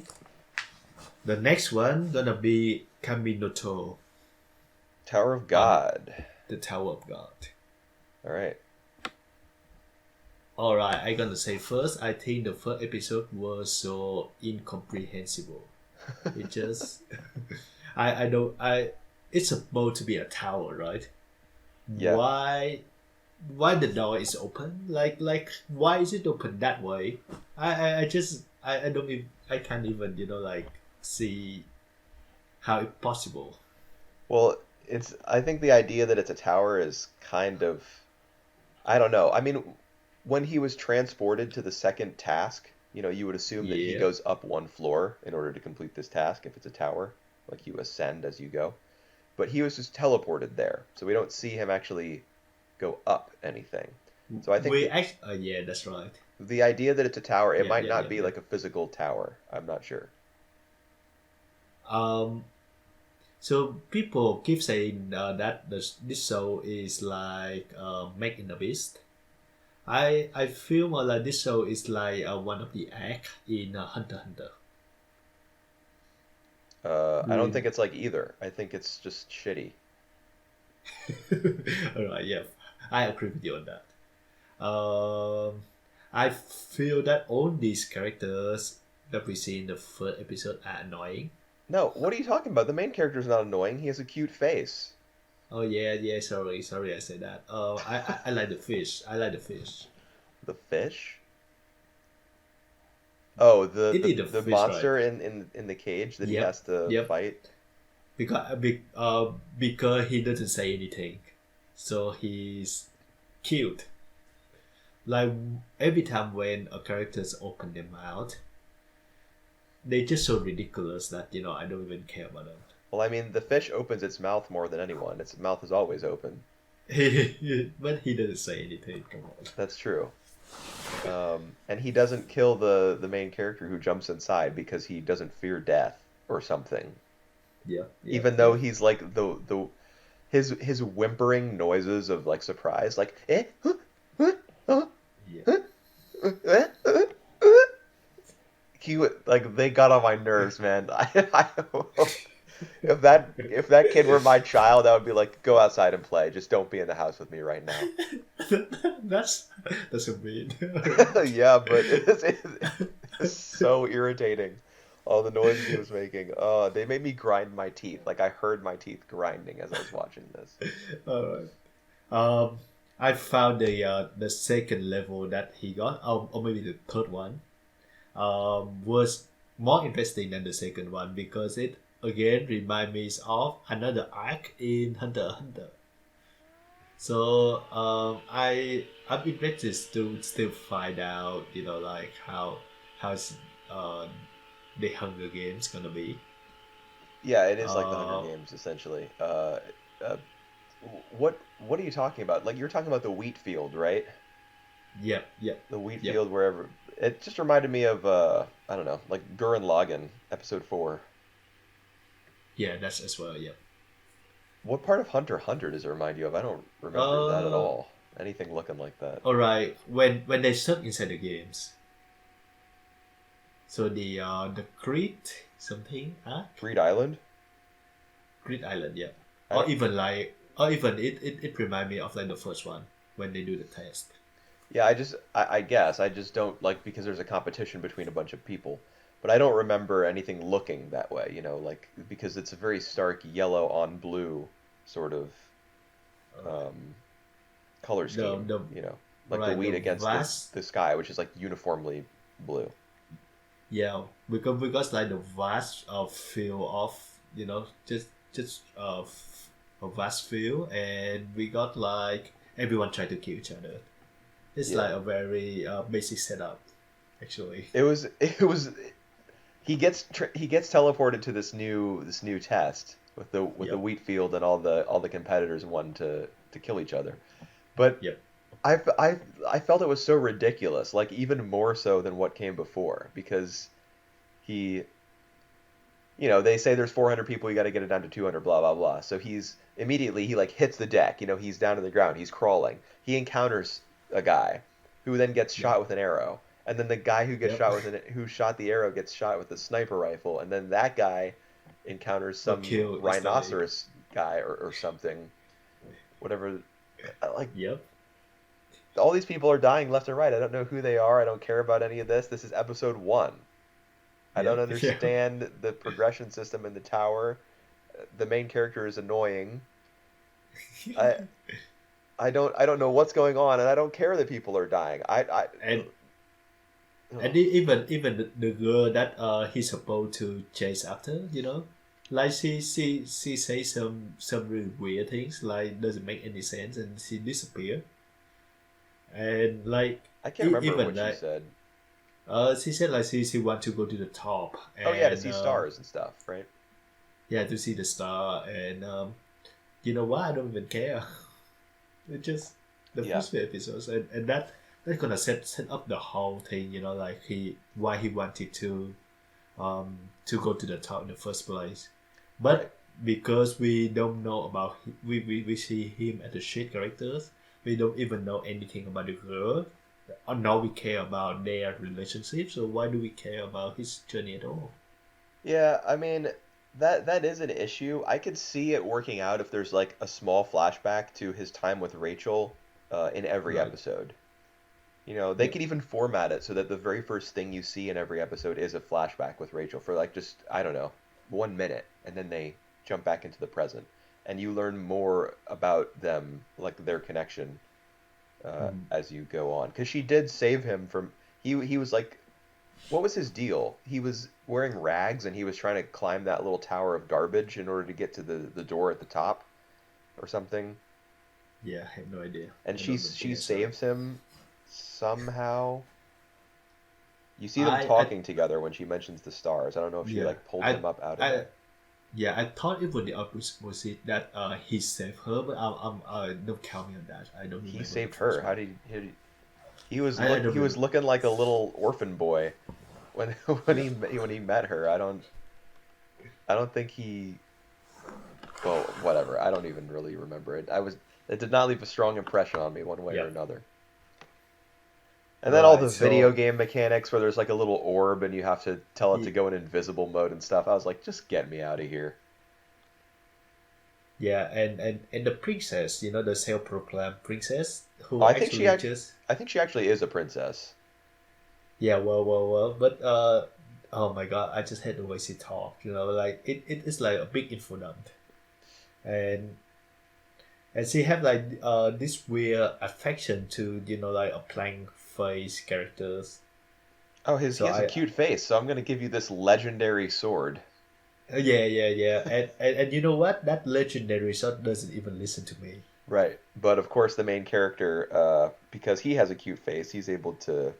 The next one gonna be Kaminoto Tower of on God. the Tower of God. All right. Alright, I gonna say first, I think the first episode was so incomprehensible. It just I don't I it's supposed to be a tower, right? Yeah. Why the door is open? Like why is it open that way? I just I don't even I can't even like see how it's possible. Well, I think the idea that it's a tower is kind of I don't know. I mean, when he was transported to the second task, you would assume that he Yeah. goes up one floor in order to complete this task if it's a tower, like you ascend as you go. But he was just teleported there, so we don't see him actually go up anything. So I think We act yeah, that's right. the idea that it's a tower, it Yeah, might yeah, not yeah, be yeah. like a physical tower. I'm not sure. Um So people keep saying that this show is like Make in the Beast. I feel more like this show is like one of the act in Hunter x Hunter. I don't Do think it's like either. I think it's just shitty. Alright, yeah, I agree with you on that. I feel that all these characters that we see in the first episode are annoying. No, what are you talking about? The main character's not annoying. He has a cute face. Oh yeah, yeah. Sorry, I said that. I like the fish. I like the fish. The fish? Oh, the It the, is the the fish, right? monster in the cage that he Yep, has to yep. fight. Because he doesn't say anything, so he's cute. Like every time when a characters open their mouth, they just so ridiculous that I don't even care about Well, I mean, the fish opens its mouth more than anyone. Its mouth is always open. them. But he doesn't say anything. Come on. That's true. And he doesn't kill the main character who jumps inside because he doesn't fear death or something. Yeah, yeah, Even though yeah, he's like the his whimpering noises of like surprise, like huh, huh, yeah. huh, he like they got on my nerves, man. If that kid were my child, I would be like, go outside and play. Just don't be in the house with me right now. that's that's a bit. Yeah, but it's so irritating. All the noises he was making. They made me grind my teeth. Like I heard my teeth grinding as I was watching this. Alright. Um, I found the second level that he got, or maybe the third one, was more interesting than the second one because it again remind me of another arc in Hunter x Hunter. So I'm interested to still find out, like how's uh the Hunger Games gonna be. Yeah, it is like the Hunger Uh, Games essentially. Uh, what are you talking about? Like you're talking about the wheat field, right? yep, yep, The wheat yep. field wherever. It just reminded me of I don't know, like Gurren Lagann, episode 4. Yeah, that's as well. Yep. What part of Hunter x Hunter does it remind you of? I don't remember that at Uh, all. Anything looking like that. all right. When they stuck inside the games, so the Crete something, huh? Freed Island? Crete Island, yeah. I don't, Or even it remind me of like the first one when they do the test. yeah, I guess I just don't like because there's a competition between a bunch of people. But I don't remember anything looking that way, like because it's a very stark yellow on blue sort of Uh, um, color scheme, the like the right wheat the against vast, the sky, which is like uniformly blue. yeah, because like the vast field of just a vast field, and we got like everyone try to kill each other. It's Yeah. like a very basic setup, actually. It was he gets teleported to this new test with the Yep, wheat field and all the competitors wanting to kill each other. But yep, I felt it was so ridiculous, like even more so than what came before, because he, they say there's 400 people, you got to get it down to 200, blah blah blah. So he like hits the deck, he's down to the ground, he's crawling. He encounters a guy who then gets yep, shot with an arrow. And then the guy yep. who shot the arrow gets shot with a sniper rifle, and then that guy encounters Or some kill instantly. rhinoceros guy or something, whatever. Like Yep. all these people are dying left and right. I don't know who they are. I don't care about any of this. This is episode 1. I don't Yep. Yeah. understand the progression system in the tower. The main character is annoying. I I don't know what's going on, and I don't care that people are dying. and Ugh. even the girl that he's supposed to chase after, like she say some really weird things, like doesn't make any sense, and she disappear. And like I can't remember even what she like said. she said like she want to go to the top, Oh yeah, to and see stars and stuff, right? yeah, to see the star, and you know what, I don't even care. It just the Yeah. first few episodes, and that's gonna set up the whole thing, like why he wanted to go to the top in the first place. But Right. because we don't know about we see him as a shit characters. We don't even know anything about the girl. Or now we care about their relationship. So why do we care about his journey at all? Yeah, I mean that is an issue. I could see it working out if there's like a small flashback to his time with Rachel in every Right. episode. You know, they Yeah. could even format it so that the very first thing you see in every episode is a flashback with Rachel for like just, I don't know, 1 minute, and then they jump back into the present, and you learn more about them, like their connection, Mm. as you go on. Because she did save him from he was like, what was his deal? He was wearing rags and he was trying to climb that little tower of garbage in order to get to the door at the top or something. Yeah, I have no idea. And I don't know the she answer. saves him somehow. You see them I talking together when she mentions the stars. I don't know if she yeah. like pulled I him up out of I there. yeah. I thought it was the opposite that he saved her, but I'm don't count me on that. I don't He remember the saved her. first How one. did he was I don't he was remember. looking like a little orphan boy when when he met her. I don't think he well, whatever. I don't even really remember it. It did not leave a strong impression on me one way or Yeah. another. And then all Right. the video So game mechanics where there's like a little orb and you have to tell it to y- go in invisible mode and stuff. I was like, just get me out of here. yeah, and the princess, the self-proclaimed princess Oh, who actually just I think she actually is a princess. yeah, well, but oh my god, I just hate the way she talk. Like it is like a big info dump, and she have like this weird affection to like a plank face characters. Oh, he So has a I cute face, so I'm gonna give you this legendary sword. yeah, and you know what? That legendary shot doesn't even listen to me. Right. But of course the main character, because he has a cute face, he's able to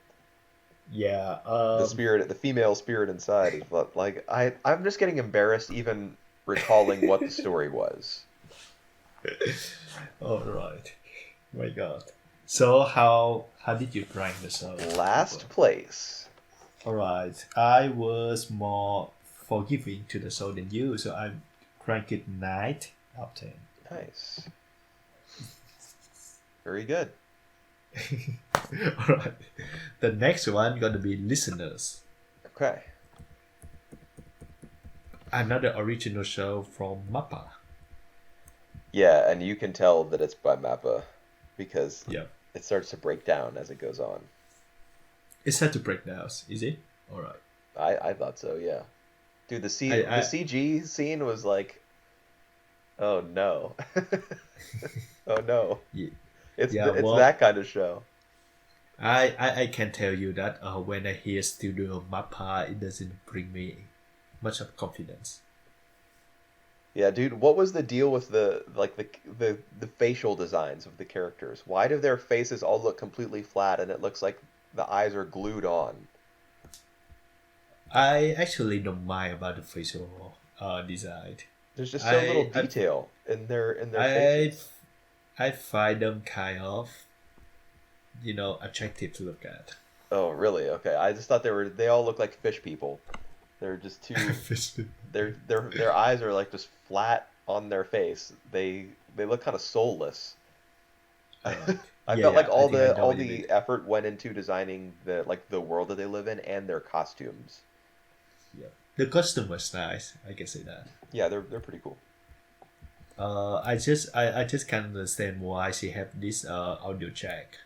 Yeah. the female spirit inside is like I'm just getting embarrassed even recalling what the story was. All right. My God. So how did you rank the show, Punpun? Last place. All right. I was more forgiving to the show than you, so I rank it 9 out of 10. Nice. Very good. All right. The next one gonna be listeners. Okay. Another original show from Mappa. Yeah, and you can tell that it's by Mappa because Yeah. it starts to break down as it goes on. It's set to break down, is it? All right. I thought so, yeah. Dude, the I CG scene was like, oh no. Oh no. yeah, It's yeah. it's Well, that kind of show. I can tell you that when I hear Studio Mappa, it doesn't bring me much of confidence. Yeah, dude, what was the deal with the facial designs of the characters? Why do their faces all look completely flat and it looks like the eyes are glued on? I actually don't mind about the facial design. There's just so little I I detail in their I faces. I find them kind of attractive to look at. Oh, really? Okay. I just thought they all look like fish people. They're just too their eyes are like just flat on their face. They look kind of soulless. All right. I Yeah, felt like yeah. I think I know all what you mean. the effort went into designing the world that they live in and their costumes. Yeah. The costume was nice. I can say that. Yeah, they're pretty cool. I just can't understand why she have this audio jack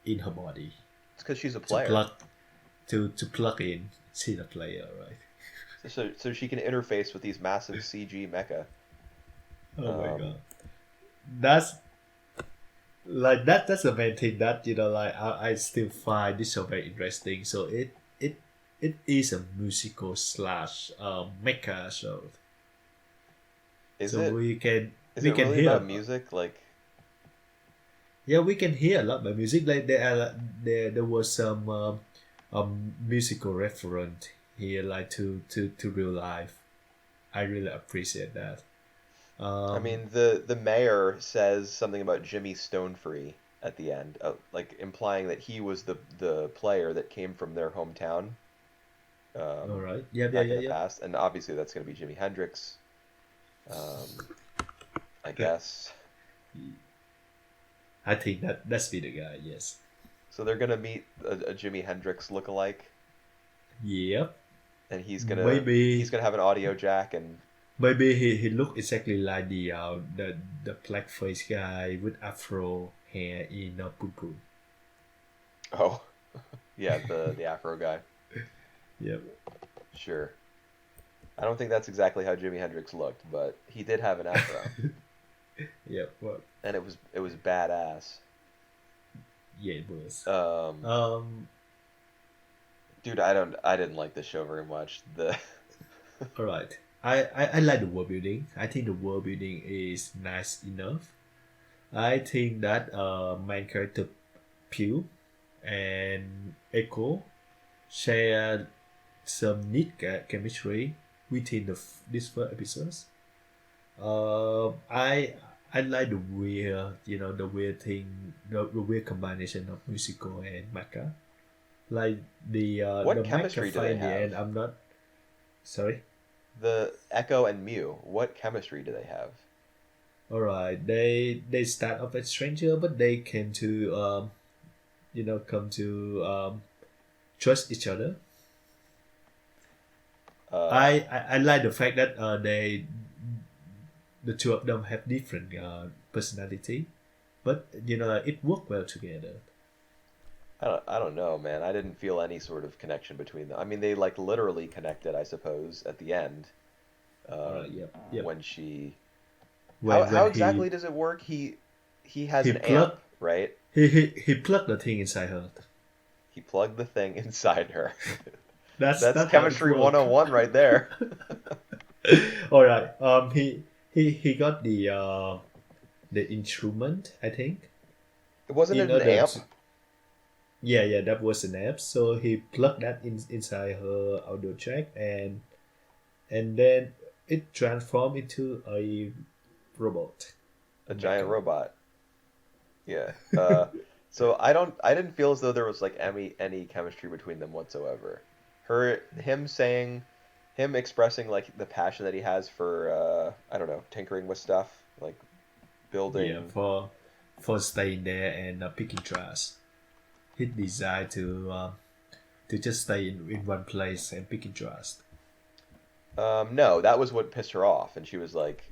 in her body It's because she's a to player, plug to plug in. She's a player, right? so she can interface with these massive CG mecha. Oh my Um, god, that's like that's the main thing that like I still find this show very interesting. So it is a musical slash mecha show. is So it is we it can really hear about music? Like, yeah, we can hear a lot by music. Like there was some musical reference here, like to real life. I really appreciate that. I Um, mean, the mayor says something about Jimmy Stonefree at the end, like implying that he was the player that came from their hometown all um, right. Yep. Yeah. back in Yeah. the Yeah. past, and obviously that's going to be Jimi Hendrix. Um, I guess. I think that's be the guy. Yes. So they're gonna meet a Jimi Hendrix lookalike, Yep. and he's Maybe gonna have an audio jack, and maybe he looked exactly like the black face guy with afro hair in Punpun. oh, yeah, the Afro guy. Yep. Sure. I don't think that's exactly how Jimi Hendrix looked, but he did have an afro, Yep. Well, and it was badass. yeah, it was. Um, Um. dude, I didn't like the show very much. The All right. I like the world building. I think the world building is nice enough. I think that main character Pew and Echo share some neat chemistry within these first episodes. I like the weird, the weird thing, the weird combination of musical and mecha. Like what the mecha chemistry do fight they in the have? end. I'm not sorry. The Echo and Mew, what chemistry do they have? All right, they start off as stranger, but they came to come to trust each other. Uh, I like the fact that the two of them have different personality, but it worked well together. I don't know, man. I didn't feel any sort of connection between them. I mean, they like literally connected, I suppose, at the end. All right, Um, yep, yep. when she, how When exactly does it work? He has he an amp, plugged right? he plugged the thing inside her. He plugged the thing inside her. That's That's how it chemistry worked. 101 right there. All right. He got the instrument. I think Wasn't it an amp? that. Yeah, yeah, that was an app. So he plugged that inside her audio jack, and then it transformed into a robot. A A giant mecha. robot. Yeah. So I didn't feel as though there was like any chemistry between them whatsoever. Him expressing like the passion that he has for I don't know, tinkering with stuff, like Yeah, building. for staying there and picking trash. He decided to just stay in one place and picking trash. No, that was what pissed her off, and she was like,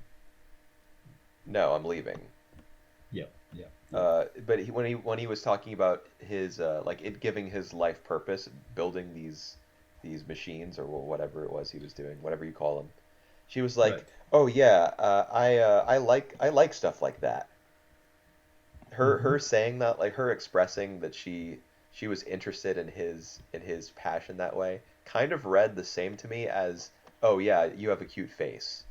"No, I'm leaving." Yep, yep, yep. But when he was talking about his like it giving his life purpose, building these machines or whatever it was he was doing, whatever you call them, she was like, Right. "Oh yeah, I like stuff like that." Her Mm-hmm. saying that, like her expressing that she was interested in his passion that way, kind of read the same to me as, "Oh yeah, you have a cute face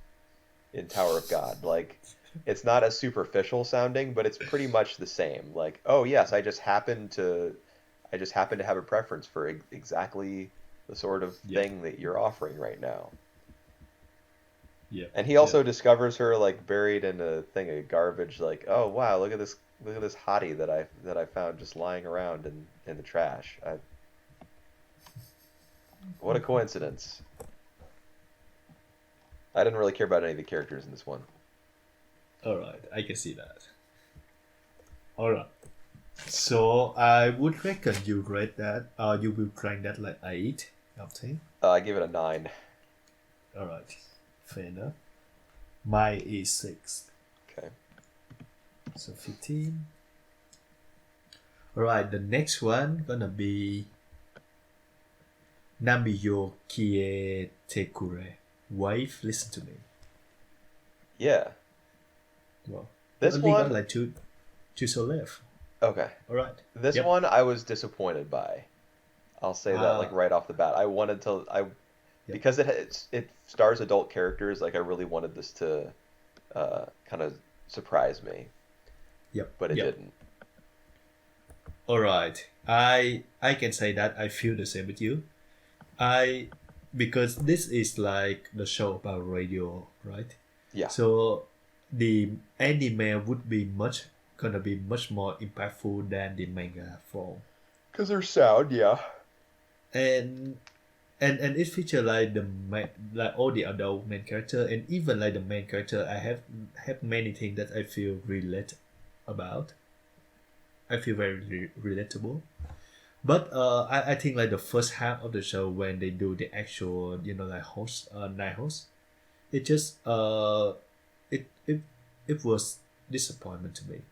in Tower of God." Like, it's not as superficial sounding, but it's pretty much the same. Like, "Oh yes, I just happen to have a preference for exactly the sort of Yep, thing that you're offering right now." yep, And he yep. also discovers her like buried in a thing of garbage. Like, "Oh wow, look at this hottie that I found just lying around in the trash. What a coincidence." I didn't really care about any of the characters in this one. All right, I can see that. All right. So I would reckon you rate that. You will rank that like 8 out of 10. I give it a 9. All right, fair enough. Mine is 6, Okay. so 15. All right, the next one gonna be Nami yo Kiitekure. Wife, listen to me. Yeah. Well, we This only got one, like two so left. okay. All right. This Yep. one I was disappointed by. I'll say that like Uh, right off the bat. I wanted to I yep. because it stars adult characters, like I really wanted this to kind of surprise me, Yep. but it Yep. didn't. All right. I can say that I feel the same with you. I because this is like the show about radio, right? Yeah. So the anime would be gonna be much more impactful than the manga form. Because there's sound, yeah. And and it features like like all the adult main character, and even like the main character. I have many things that I feel relate about. I feel very relatable. But I think like the first half of the show when they do the actual like host night host, it just it was disappointment to me.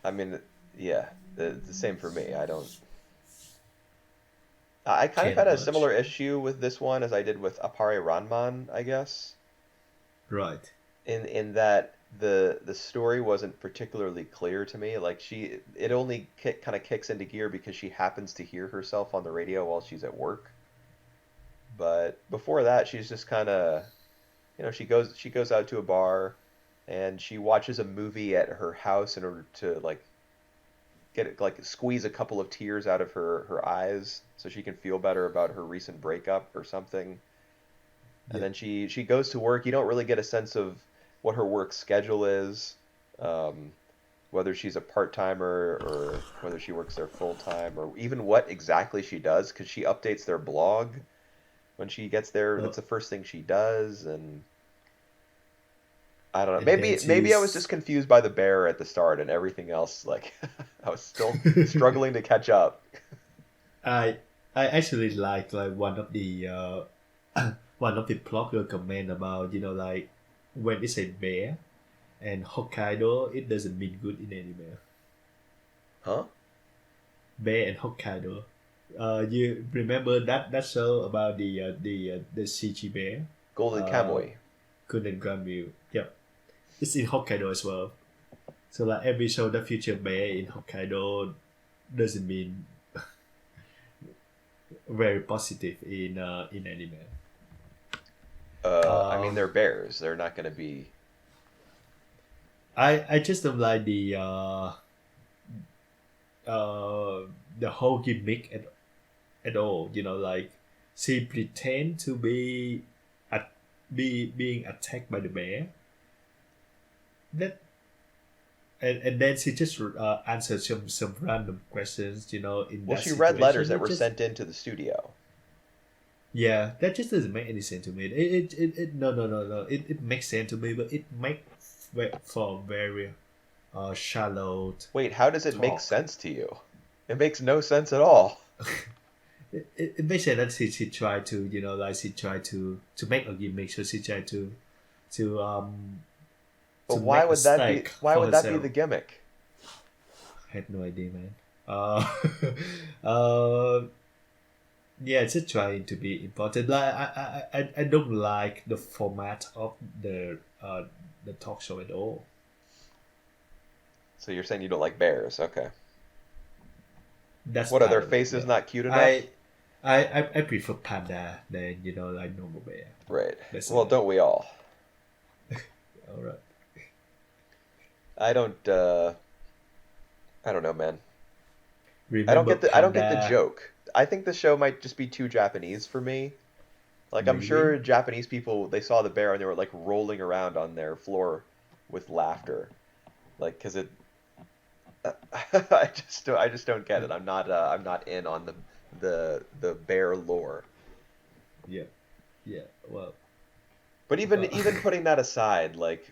I mean, yeah, the same for me. I kind of Can't had a much. similar issue with this one as I did with Appare-Ranman, I guess, Right. in that the story wasn't particularly clear to me. Like it only kind of kicks into gear because she happens to hear herself on the radio while she's at work. But before that, she's just kind of, she goes out to a bar and she watches a movie at her house in order to like squeeze a couple of tears out of her eyes so she can feel better about her recent breakup or something. And Yeah. then she goes to work. You don't really get a sense of what her work schedule is, um, whether she's a part-timer or whether she works there full-time, or even what exactly she does, because she updates their blog when she gets there. Uh, That's the first thing she does, and I don't know. and then Maybe I was just she's confused by the bear at the start, and everything else, like I was still struggling to catch up. I I actually like one of the one of the blogger comment about like when it's a bear and Hokkaido, it doesn't mean good in anime. Huh? Bear and Hokkaido. You remember that show about the CG bear? Golden Uh, Kamuy. couldn't grant you. Yep, it's in Hokkaido as well. So like every show that feature bear in Hokkaido doesn't mean very positive in anime. I mean, Um, they're bears. They're not going to be. I just don't like the whole gimmick at all. Like she pretend to being attacked by the bear. That and then she just answered some random questions. In Well, that she read letters situation, that it were just sent into the studio. yeah, that just doesn't make any sense to me. It no. It makes sense to me, but it makes for very shallow Wait, how does it make talk. sense to you? It makes no sense at all. It makes sense that she tried to like she tried to make a gimmick, so she tried to But to make a stake why for would that be herself. the gimmick? I had no idea, man. Uh, yeah, just trying to be important. Like I don't like the format of the talk show at all. So you're saying you don't like bears? Okay. That's What, are part their of it. faces Yeah, not cute enough? I I prefer panda than like normal bear. Right. Let's say Well, that. don't we all? All right. I don't I don't know, man. Remember I don't get the panda? joke. I think the show might just be too Japanese for me. Like I'm Maybe. sure Japanese people, they saw the bear and they were like rolling around on their floor with laughter. Like, 'cause it I just don't get it. I'm not in on the bear lore. Yeah. Yeah. Well. But Uh, even putting that aside, like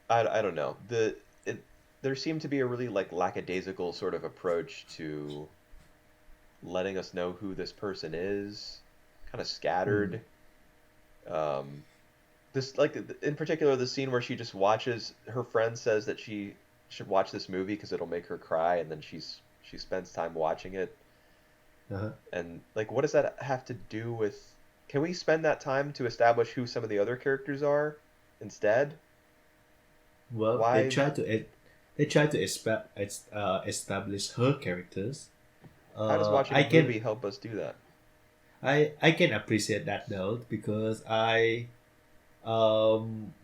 I don't know. There seemed to be a really like lackadaisical sort of approach to letting us know who this person is, kind of hmm. scattered. Um, this like in particular the scene where she just watches, her friend says that she should watch this movie because it'll make her cry, and then she spends time watching it. Uh-huh. And like, what does that have to do with? Can we spend that time to establish who some of the other characters are instead? Well, Why? they try to establish her characters. How does watching a I can movie help us do that? I can appreciate that though because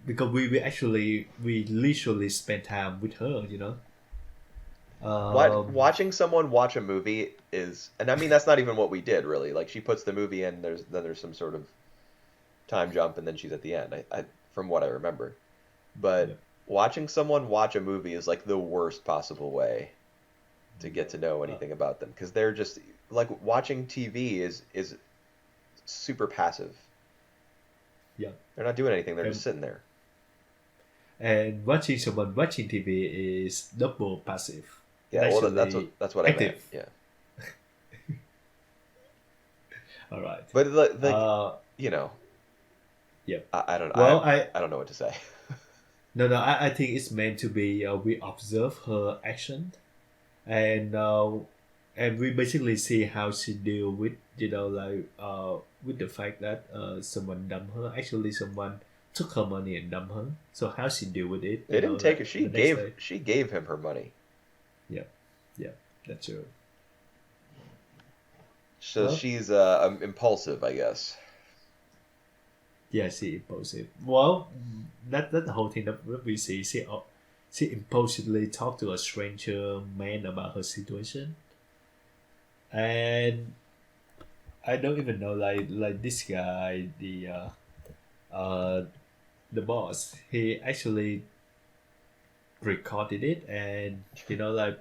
because we literally spend time with her. What Um, watching someone watch a movie is, and I mean that's not even what we did really. Like she puts the movie in, there's some sort of time jump, and then she's at the end. I from what I remember, yeah, but watching someone watch a movie is like the worst possible way to get yeah. to know Uh, anything about them, because they're just like watching TV is super passive. Yeah. They're not doing anything. They're just And sitting there. and watching someone watching TV is double passive. It Yeah, well, actually that's what I meant. active. Yeah, All right. but like Uh, you know, yeah. I don't Well, I I don't know what to say. no, I think it's meant to be. We observe her action, and we basically see how she deal with with the fact that someone dumped her. Actually, someone took her money and dumped her. So how she deal with it? They didn't take Like it. the next day. She gave him her money. Yeah, yeah, that's true. So Well, she's impulsive, I guess. yeah, she impulsive. Well, that's the whole thing that we see. She impulsively talked to a stranger man about her situation, and I don't even know like this guy uh the boss. He actually recorded it and like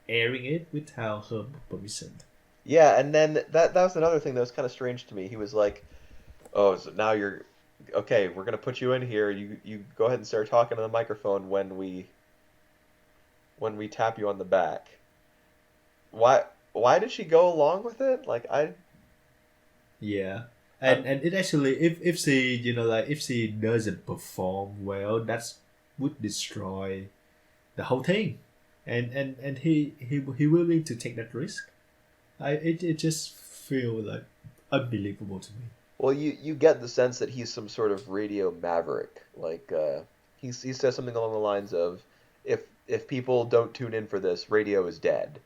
airing it without her permission. Yeah, and then that was another thing that was kind of strange to me. He was like, "Oh, so now you're okay. We're gonna put you in here. You go ahead and start talking to the microphone when we tap you on the back." Why did she go along with it? Like Yeah. I And it actually if she if she doesn't perform well, that's would destroy the whole thing. And he willing to take that risk. It just feel like unbelievable to me. well, you get the sense that he's some sort of radio maverick. Like he says something along the lines of, if people don't tune in for this, radio is dead,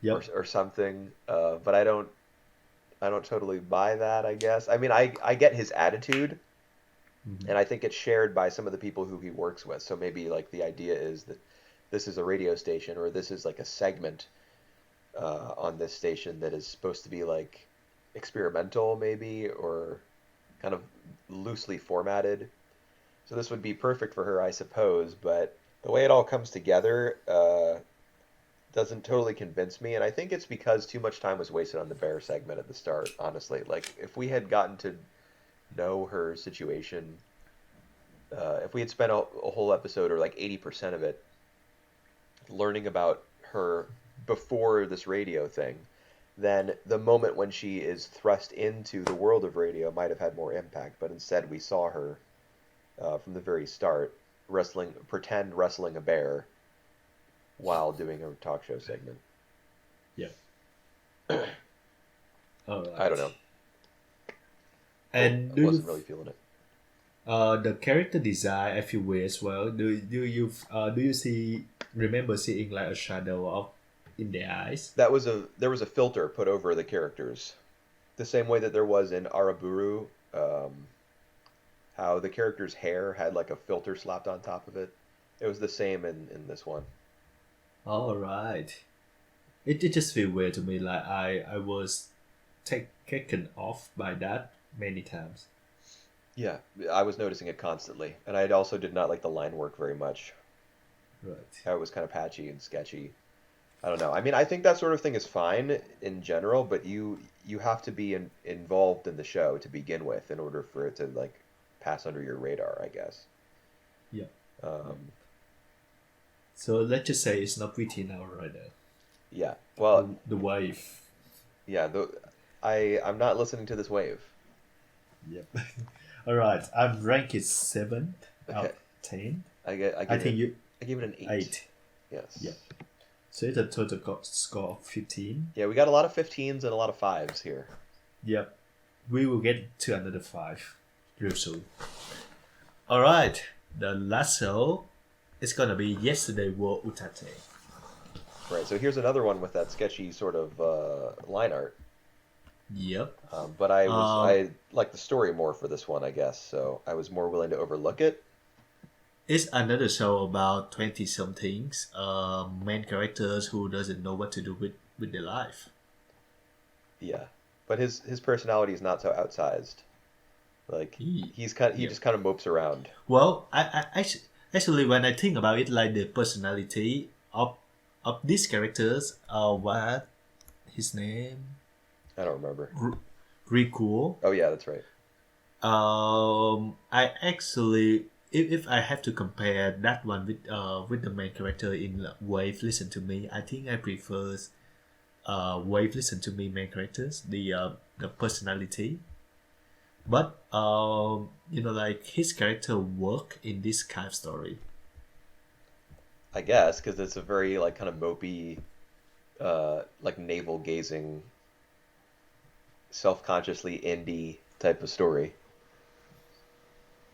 Yep. or something. But I don't totally buy that, I guess. I mean, I get his attitude, Mhm. and I think it's shared by some of the people who he works with. So maybe like the idea is that this is a radio station, or this is like a segment on this station that is supposed to be like experimental, maybe, or kind of loosely formatted. So this would be perfect for her, I suppose. But the way it all comes together doesn't totally convince me, and I think it's because too much time was wasted on the bear segment at the start, honestly. Like, if we had gotten to know her situation, if we had spent a whole episode or like 80% of it learning about her before this radio thing, then the moment when she is thrust into the world of radio might have had more impact. But instead, we saw her from the very start pretend wrestling a bear while doing a talk show segment. Yep. All I don't right. know. And I wasn't really feeling it. the character design I feel weird as well. Do you see remember seeing like a shadow of in their eyes? There was a filter put over the characters, the same way that there was in Araburu. How the character's hair had like a filter slapped on top of it. It was the same in this one. All right. It just feel weird to me. Like I was taken off by that many times. Yeah, I was noticing it constantly, and I also did not like the line work very much. Right. How it was kind of patchy and sketchy. I don't know. I mean, I think that sort of thing is fine in general, but you have to be involved in the show to begin with in order for it to like pass under your radar, I guess. Yeah. Yeah. Um, So let's just say it's not within our radar. yeah. Well, The wave. yeah. I'm not listening to this wave. Yep. All right. I'm ranked 7 out Okay. of 10. I I give think it you I give it an 8. 8. Yes. Yep. So it's a total score of 15. Yeah, we got a lot of 15s and a lot of 5s here. Yep. We will get to another 5 real soon. All right. The last show is gonna be Yesterday War Utatte. Right. So here's another one with that sketchy sort of line art. Yep. But Um, I like the story more for this one, I guess. So I was more willing to overlook it. it's another show about 20 somethings main characters who doesn't know what to do with their life. Yeah. But his personality is not so outsized. Like He, he yep. just kind of mopes around. Well, actually, when I think about it, like the personality of these characters, what his name? I don't remember. R- really cool. Oh yeah, that's right. I actually, if I have to compare that one with the main character in Wave Listen to Me, I think I prefer Wave Listen to Me main characters, the personality. But like his character work in this kind of story. I guess because it's a very like kind of mopey, like navel gazing, self consciously indie type of story.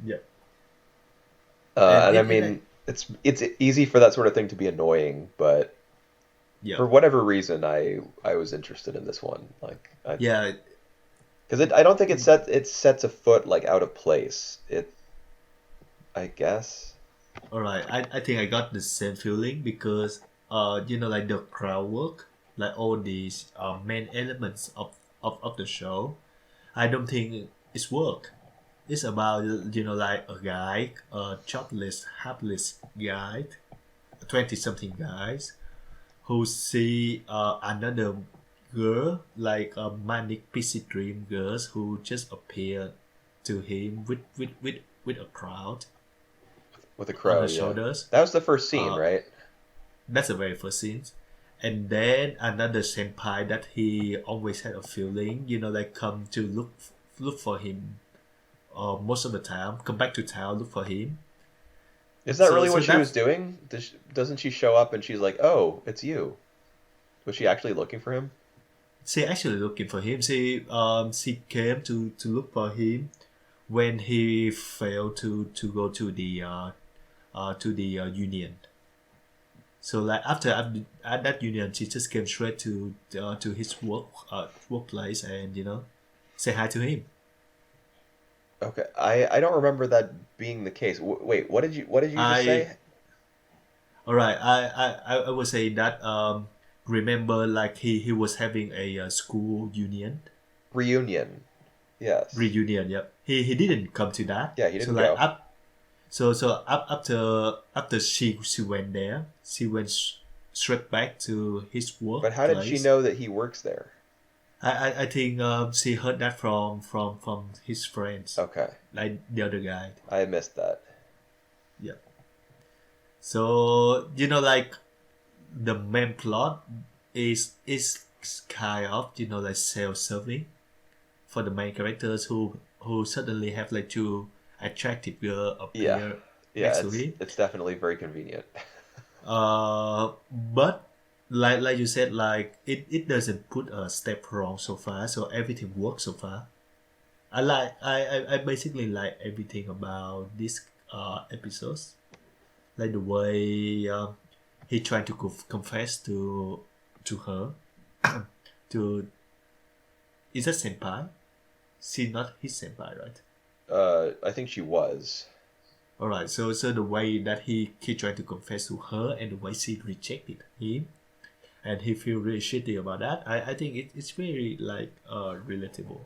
Yeah, and And I it mean, it's easy for that sort of thing to be annoying, but yeah, for whatever reason, I was interested in this one. Like, yeah. because I don't think it sets a foot like out of place. I guess. All right, I think I got the same feeling because like the crowd work, like all these main elements of the show, I don't think it's work. It's about like a guy, a jobless, hapless guy, 20 something guys who see another girl like a manic pixie dream girls who just appear to him with a crowd With a on crow, her yeah. shoulders. That was the first scene, Uh, right? that's the very first scene. And then another senpai that he always had a feeling, like come to look for him most of the time, come back to town, look for him. Is that So really so what she was that's doing? Doesn't she show up and she's like, "Oh, it's you"? Was she actually looking for him? she actually looking for him. She came to look for him when he failed to go to the union. So like after at that union, she just came straight to his workplace and say hi to him. Okay, I don't remember that being the case. Wait, what did you just I say? All right. I would say that remember like he was having a school union Reunion. Yes. reunion. Yep. He didn't come to that. Yeah, he So didn't like go. after she went there, she went straight back to his But how did she workplace. know that he works there? I think she heard that from his friends, Okay, like the other guy. I missed that. Yeah. So like the main plot is kind of like self-serving for the main characters who suddenly have like two attractive girl Yeah, appear yeah, next to him. it's definitely very convenient. But like you said, like it doesn't put a step wrong so far, so everything works so far. I basically like everything about these episodes, like the way he tried to confess to her to is that senpai? She not his senpai, right? I think she was. All right. So the way that he tried to confess to her and the way she rejected him and he feel really shitty about that. I think it's very like relatable,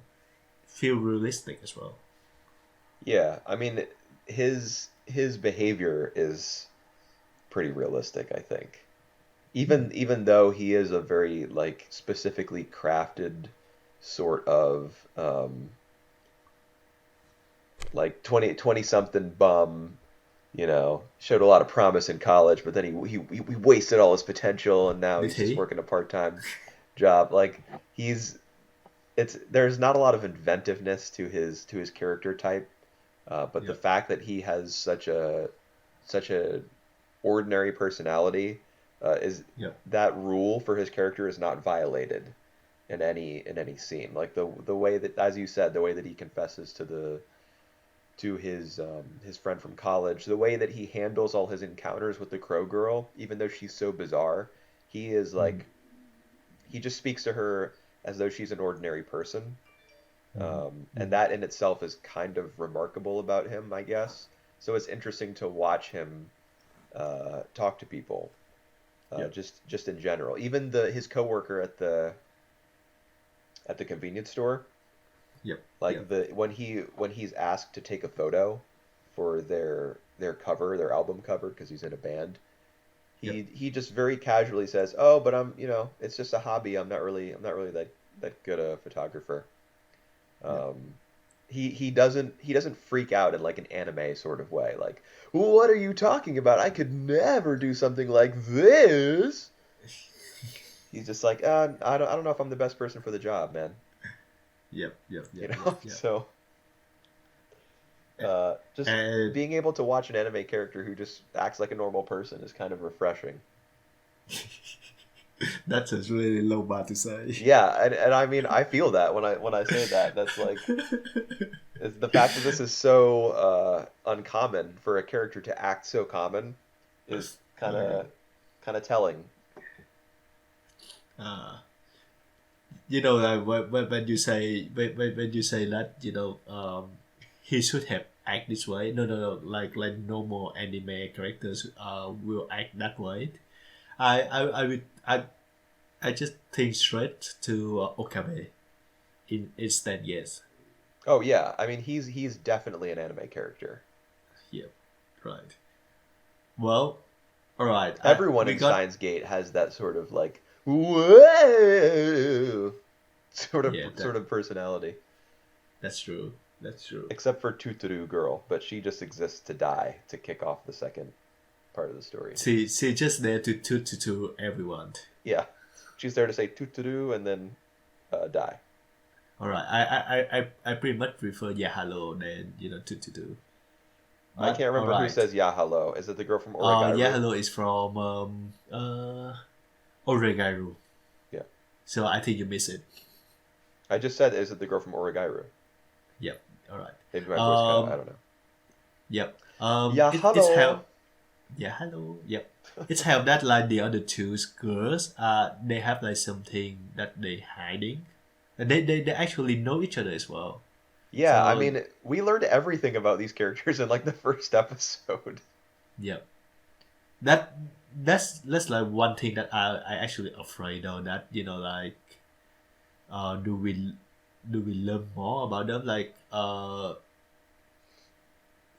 feel realistic as well. Yeah, I mean, his behavior is pretty realistic, I think. Yeah. Even though he is a very like specifically crafted sort of like 20 something bum, showed a lot of promise in college, but then he wasted all his potential and now Did he's just he? working a part-time job. Like he's it's there's not a lot of inventiveness to his character type, but the Yeah. fact that he has such a ordinary personality is Yeah. that rule for his character is not violated in any scene. Like the way that, as you said, the way that he confesses to his friend from college, the way that he handles all his encounters with the Crow Girl, even though she's so bizarre, he is Mm. like he just speaks to her as though she's an ordinary person. Mm. And Mm. that in itself is kind of remarkable about him, I guess. So it's interesting to watch him talk to people, Yeah. just in general. Even the his coworker at the convenience store, Yep. like Yep. when he's asked to take a photo for their cover, their album cover, because he's in a band, Yep. he just very casually says, "Oh, but it's just a hobby. I'm not really that good a photographer." Yeah. Um, he doesn't freak out in like an anime sort of way. Like, what are you talking about? I could never do something like this. He's just like, I don't know if I'm the best person for the job, man. Yep. Yep. You Yep. Yep. know? Yep. So, just And being able to watch an anime character who just acts like a normal person is kind of refreshing. that's a really low bar to say. Yeah, and I mean, I feel that when I say that. That's like is the fact that this is so uncommon for a character to act so common is kind Okay. of telling. Uh, like when you say when you say that, he should have act this way. No, no, no. Like normal anime characters will act that way. I just think straight to Okabe instead. Yes. Oh yeah, I mean he's definitely an anime character. Yep. Right. Well. All right. Everyone We in got. Steins Gate has that sort of like whoa Yeah. sort of personality, That's true. That's true. except for Tuturu Girl, but she just exists to die to kick off the second part of the story. She just there to everyone. Yeah, she's there to say Tuturu and then die. All right. I pretty much prefer yeah hello than to. I But can't all remember who right. says yeah hello. Is it the girl from Origairu? Hello is from Oregairu. Yeah. So I think you miss it. I just said, is it the girl from Origairu? Yep. All right. Maybe my voice kind of, I don't know. Yep. Yeah, It's hello. help. Yeah. Hello. Yep. It's help that like the other two girls. They have like something that they hiding. And they actually know each other as well. Yeah, I So mean, we learned everything about these characters in like the first episode. yep. That that's like one thing that I actually afraid of, that like do we learn more about them, like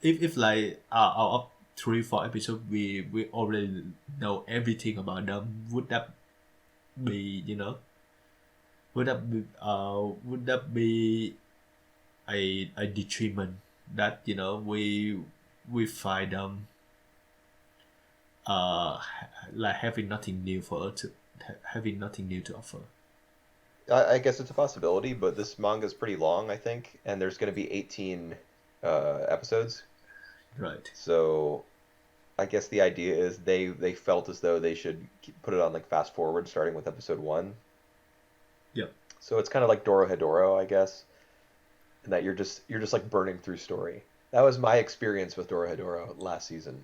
if like out of 3 4 episodes we already know everything about them, would that be would that be a detriment that we find them like having nothing new for us to having nothing new to offer. I guess it's a possibility, but this manga is pretty long, I think, and there's going to be 18 episodes. Right. So I guess the idea is they felt as though they should put it on like fast forward, starting with episode one. Yep. So it's kind of like Dorohedoro, I guess, and that you're just like burning through story. That was my experience with Dorohedoro last season.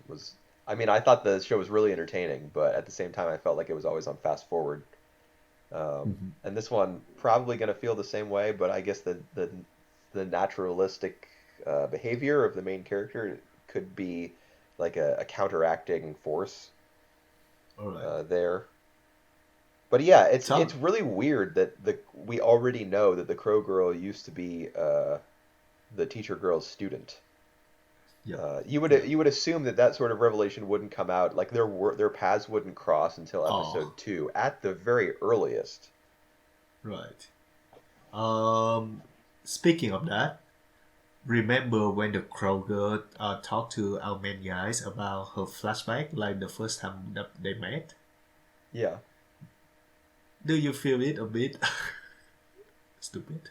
I mean, I thought the show was really entertaining, but at the same time, I felt like it was always on fast forward. Hmm. And this one probably going to feel the same way, but I guess the naturalistic behavior of the main character could be like a counteracting force All right. there. But yeah, it's So really weird that the we already know that the Crow Girl used to be the teacher girl's student. yeah, You would yeah. you would assume that that sort of revelation wouldn't come out, like their paths wouldn't cross until Oh, episode two at the very earliest. right. Um, Speaking of that, remember when the crow girl talked to our main guys about her flashback, like the first time that they met? Yeah. Do you feel it a bit stupid?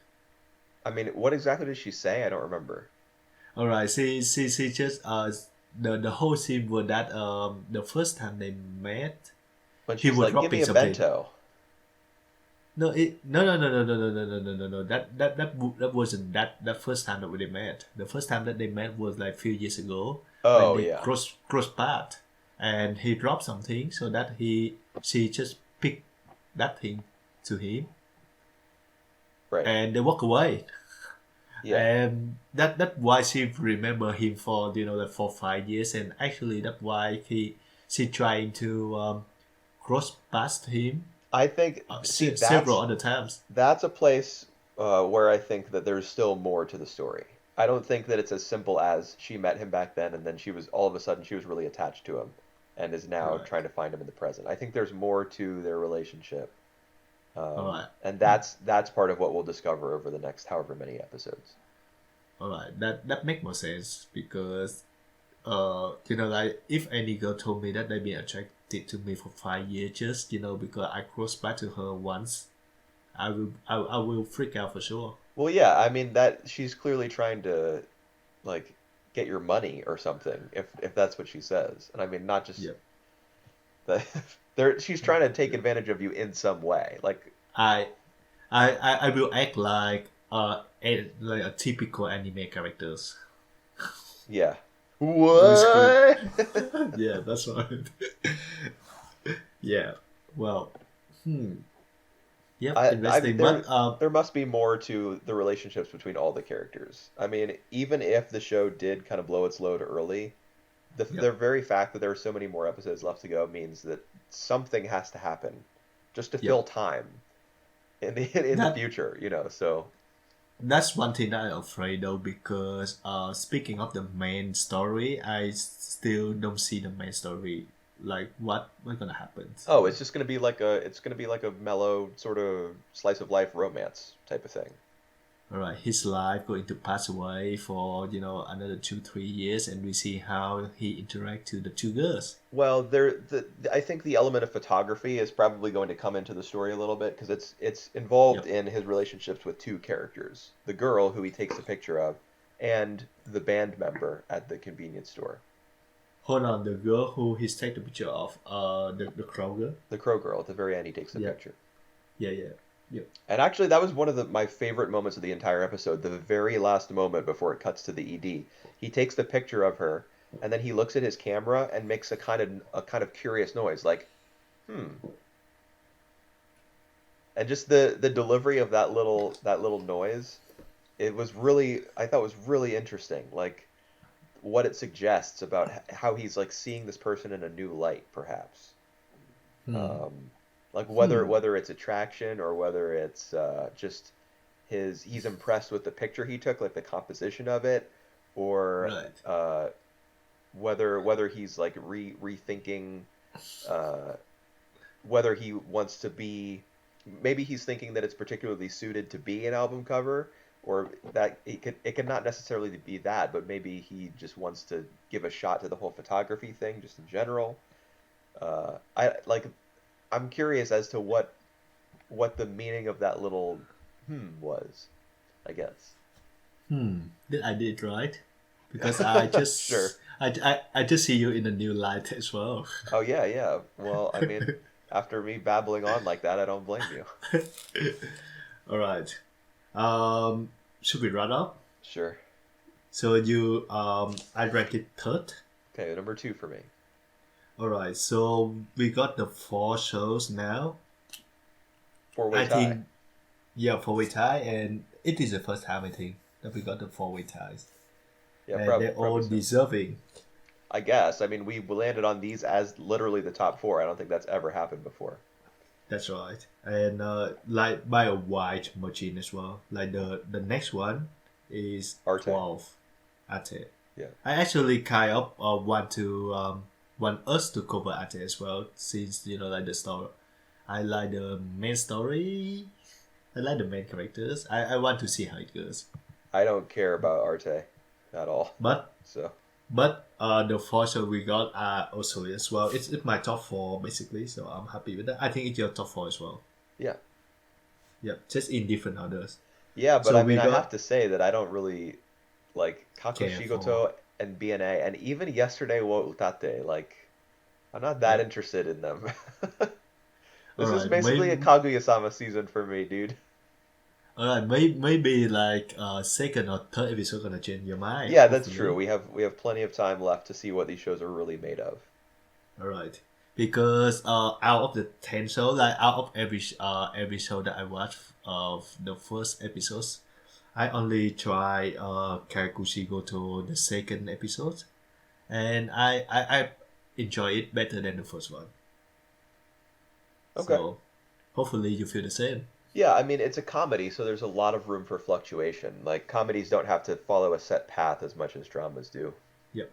I mean, what exactly did she say? I don't remember. All right, she just the whole scene was that the first time they met, When he she's was like, "Give me dropping a something. bento." No. That wasn't that first time that they met. The first time that they met was like a few years ago when Oh they yeah, cross path, and he dropped something so that she just picked that thing to him, right. and they walk away. Yeah, And that why she remember him for like for 5 years, and actually that's why she trying to cross past him I think. See, several other times. that's a place where I think that there's still more to the story. I don't think that it's as simple as she met him back then and then she was all of a sudden she was really attached to him and is now Right. trying to find him in the present. I think there's more to their relationship All right. And that's part of what we'll discover over the next however many episodes. All right. That make more sense because like if any girl told me that they've been attracted to me for 5 years, just because I crossed by to her once, I will freak out for sure. Well, yeah, I mean that she's clearly trying to like get your money or something if that's what she says. And I mean not just Yep. that there she's trying to take advantage of you in some way. Like I I will act like like a typical anime characters. yeah. Will scream. What? Yeah, that's right. Yeah. Well. Hmm. Yep. I mean Interesting. But there must be more to the relationships between all the characters. I mean, even if the show did kind of blow its load early, the yep. very fact that there are so many more episodes left to go means that something has to happen just to fill Yep. time in the That future, So that's one thing that I'm afraid though because speaking of the main story, I still don't see the main story. Like what's gonna happen? oh, it's gonna be like a mellow sort of slice of life romance type of thing. All right, his life going to pass away for another 2 3 years, and we see how he interact to the two girls. Well, I think the element of photography is probably going to come into the story a little bit because it's involved Yep. in his relationships with two characters, the girl who he takes a picture of, and the band member at the convenience store, Hold on, the girl who he's take the picture of, the crow girl. the crow girl. At the very end, he takes the Yeah, picture. yeah, yeah, yep. And actually, that was one of my favorite moments of the entire episode. The very last moment before it cuts to the ED, he takes the picture of her, and then he looks at his camera and makes a kind of curious noise, like, hmm. And just the delivery of that little noise, it was really I thought was really interesting. Like what it suggests about how he's like seeing this person in a new light, perhaps. Hmm. Um, like whether Hmm. whether it's attraction or whether it's just he's impressed with the picture he took, like the composition of it, or Right. whether he's like rethinking uh, whether he wants to be maybe he's thinking that it's particularly suited to be an album cover or that it could not necessarily be that, but maybe he just wants to give a shot to the whole photography thing just in general. I like I'm curious as to what the meaning of that little was, I guess. Did I did right? Because I Sure. just I just see you in a new light as well. Oh yeah, yeah. Well, I mean, after me babbling on like that, I don't blame you. All right. Um, should we run up? Sure. So you I rank it third. Okay, number two for me. All right. So we got the four shows now. Four-way I tie. think yeah, four-way tie, and it is the first time I think that we got the four-way ties, Yeah, and they're all probably so. deserving. I guess. I mean, we landed on these as literally the top four. I don't think that's ever happened before. That's right, and like by a wide margin as well. Like the next one is Arte. 12. Arte. Yeah. I actually kind of want us to cover Arte as well, since like the story. I like the main story. I like the main characters. I want to see how it goes. I don't care about Arte at all. But So, the four show we got are also as well. It's my top four basically, so I'm happy with that. I think it's your top four as well. yeah. Yep, just in different orders. Yeah, but So I mean, we I have got to say that I don't really like KF4. Kakushigoto and BNA, and even yesterday wo Utatte, like, I'm not that Yep. interested in them. All This is right, basically a maybe. Kaguya-sama season for me, dude. All right, maybe like second or third episode gonna change your mind. Yeah, that's true. Hopefully. We have plenty of time left to see what these shows are really made of. All right, because out of the 10 show, like out of every show that I watched of the first episodes, I only try Kakushigoto the second episode, and I enjoy it better than the first one. Okay. So hopefully you feel the same. Yeah, I mean, it's a comedy, so there's a lot of room for fluctuation. Like, comedies don't have to follow a set path as much as dramas do. Yep.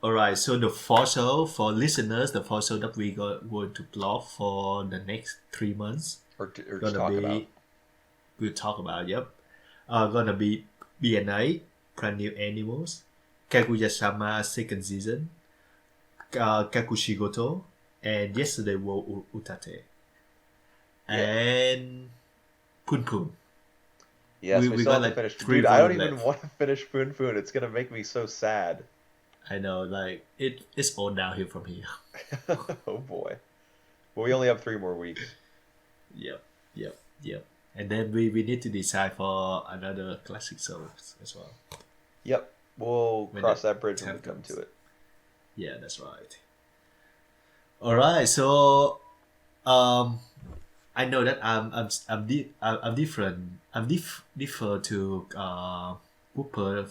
All right. So the first show for listeners, the first show that we got going to plot for the next 3 months or just Gonna talk about. be we'll talk about. Yep. Gonna be BNA, Brand New Animals, Kaguya-sama second season, Kakushigoto, and Yesterday was Utatte, Yeah. and Punpun. Yes, we We still got have to like finish. three Dude, I don't volume even left. want to finish Punpun. It's gonna make me so sad. I know, like it's all downhill from here. Oh boy. Well, we only have 3 more weeks. Yep, yep. And then we need to decide for another classic songs as well Yep. We'll when cross that that bridge when we time come to comes. it. Yeah, that's right. All right, so um, I know that I'm different. Differ to Cooper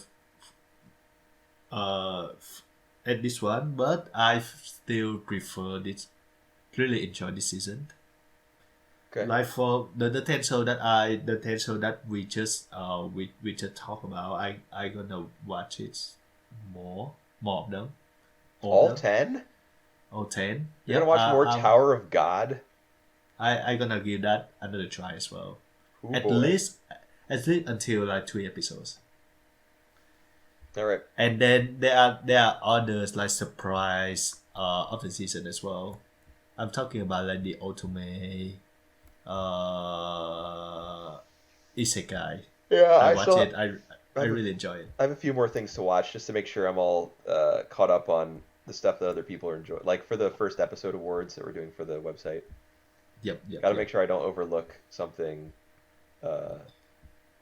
uh at this one, but I still prefer this. Really enjoy this season. Okay. Like for the 10 show that we just talk about, I gonna watch it more of them, all of All them, 10? all 10. You're gonna Yep. watch more Tower of God? I gonna give that another try as well. Oh At boy. least at least until like 3 episodes, All right. and then there are others like surprise of the season as well. I'm talking about like the Otome, uh, Isekai. Yeah, I I watch still it. I have a, really enjoy it. I have a few more things to watch just to make sure I'm all caught up on the stuff that other people are enjoying. Like for the first episode awards that we're doing for the website. Got to make Yep. sure I don't overlook something uh,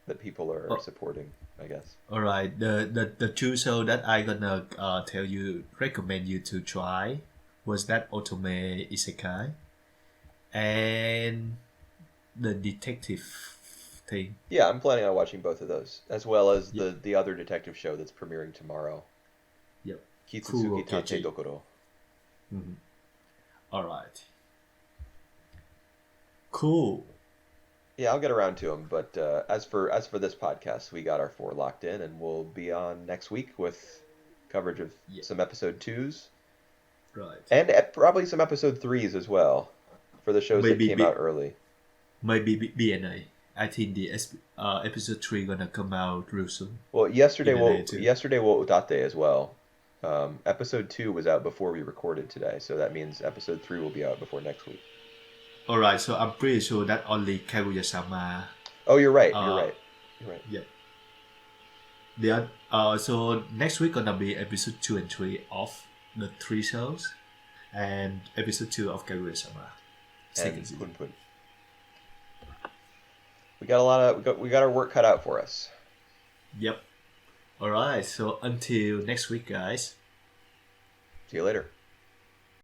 that people are Oh, supporting, I guess. all right. The two show that I gonna tell you recommend you to try was that Otome Isekai and the detective thing. Yeah, I'm planning on watching both of those, as well as Yep. the other detective show that's premiering tomorrow, Yep. Cool. Kitsutsuki Okay. Tate Dokoro. Mhm. All right. Cool. Yeah, I'll get around to them. But as for this podcast, we got our 4 locked in, and we'll be on next week with coverage of Yeah. some episode 2s Right. and probably some episode 3s as well for the shows that Maybe came out be early. maybe BNA. I think the episode 3 gonna come out real soon Well, in a day or two. yesterday will Utatte as well. Episode 2 was out before we recorded today, so that means episode 3 will be out before next week. All right. So I'm pretty sure that only Kaguya-sama. Oh, you're right. You're Uh, right. You're right. yeah. So next week gonna be episode 2 and 3 of the 3 shows, and episode 2 of Kaguya-sama And second season. Punpun. We got a lot of we got our work cut out for us. Yep. All right. So until next week, guys. See you later.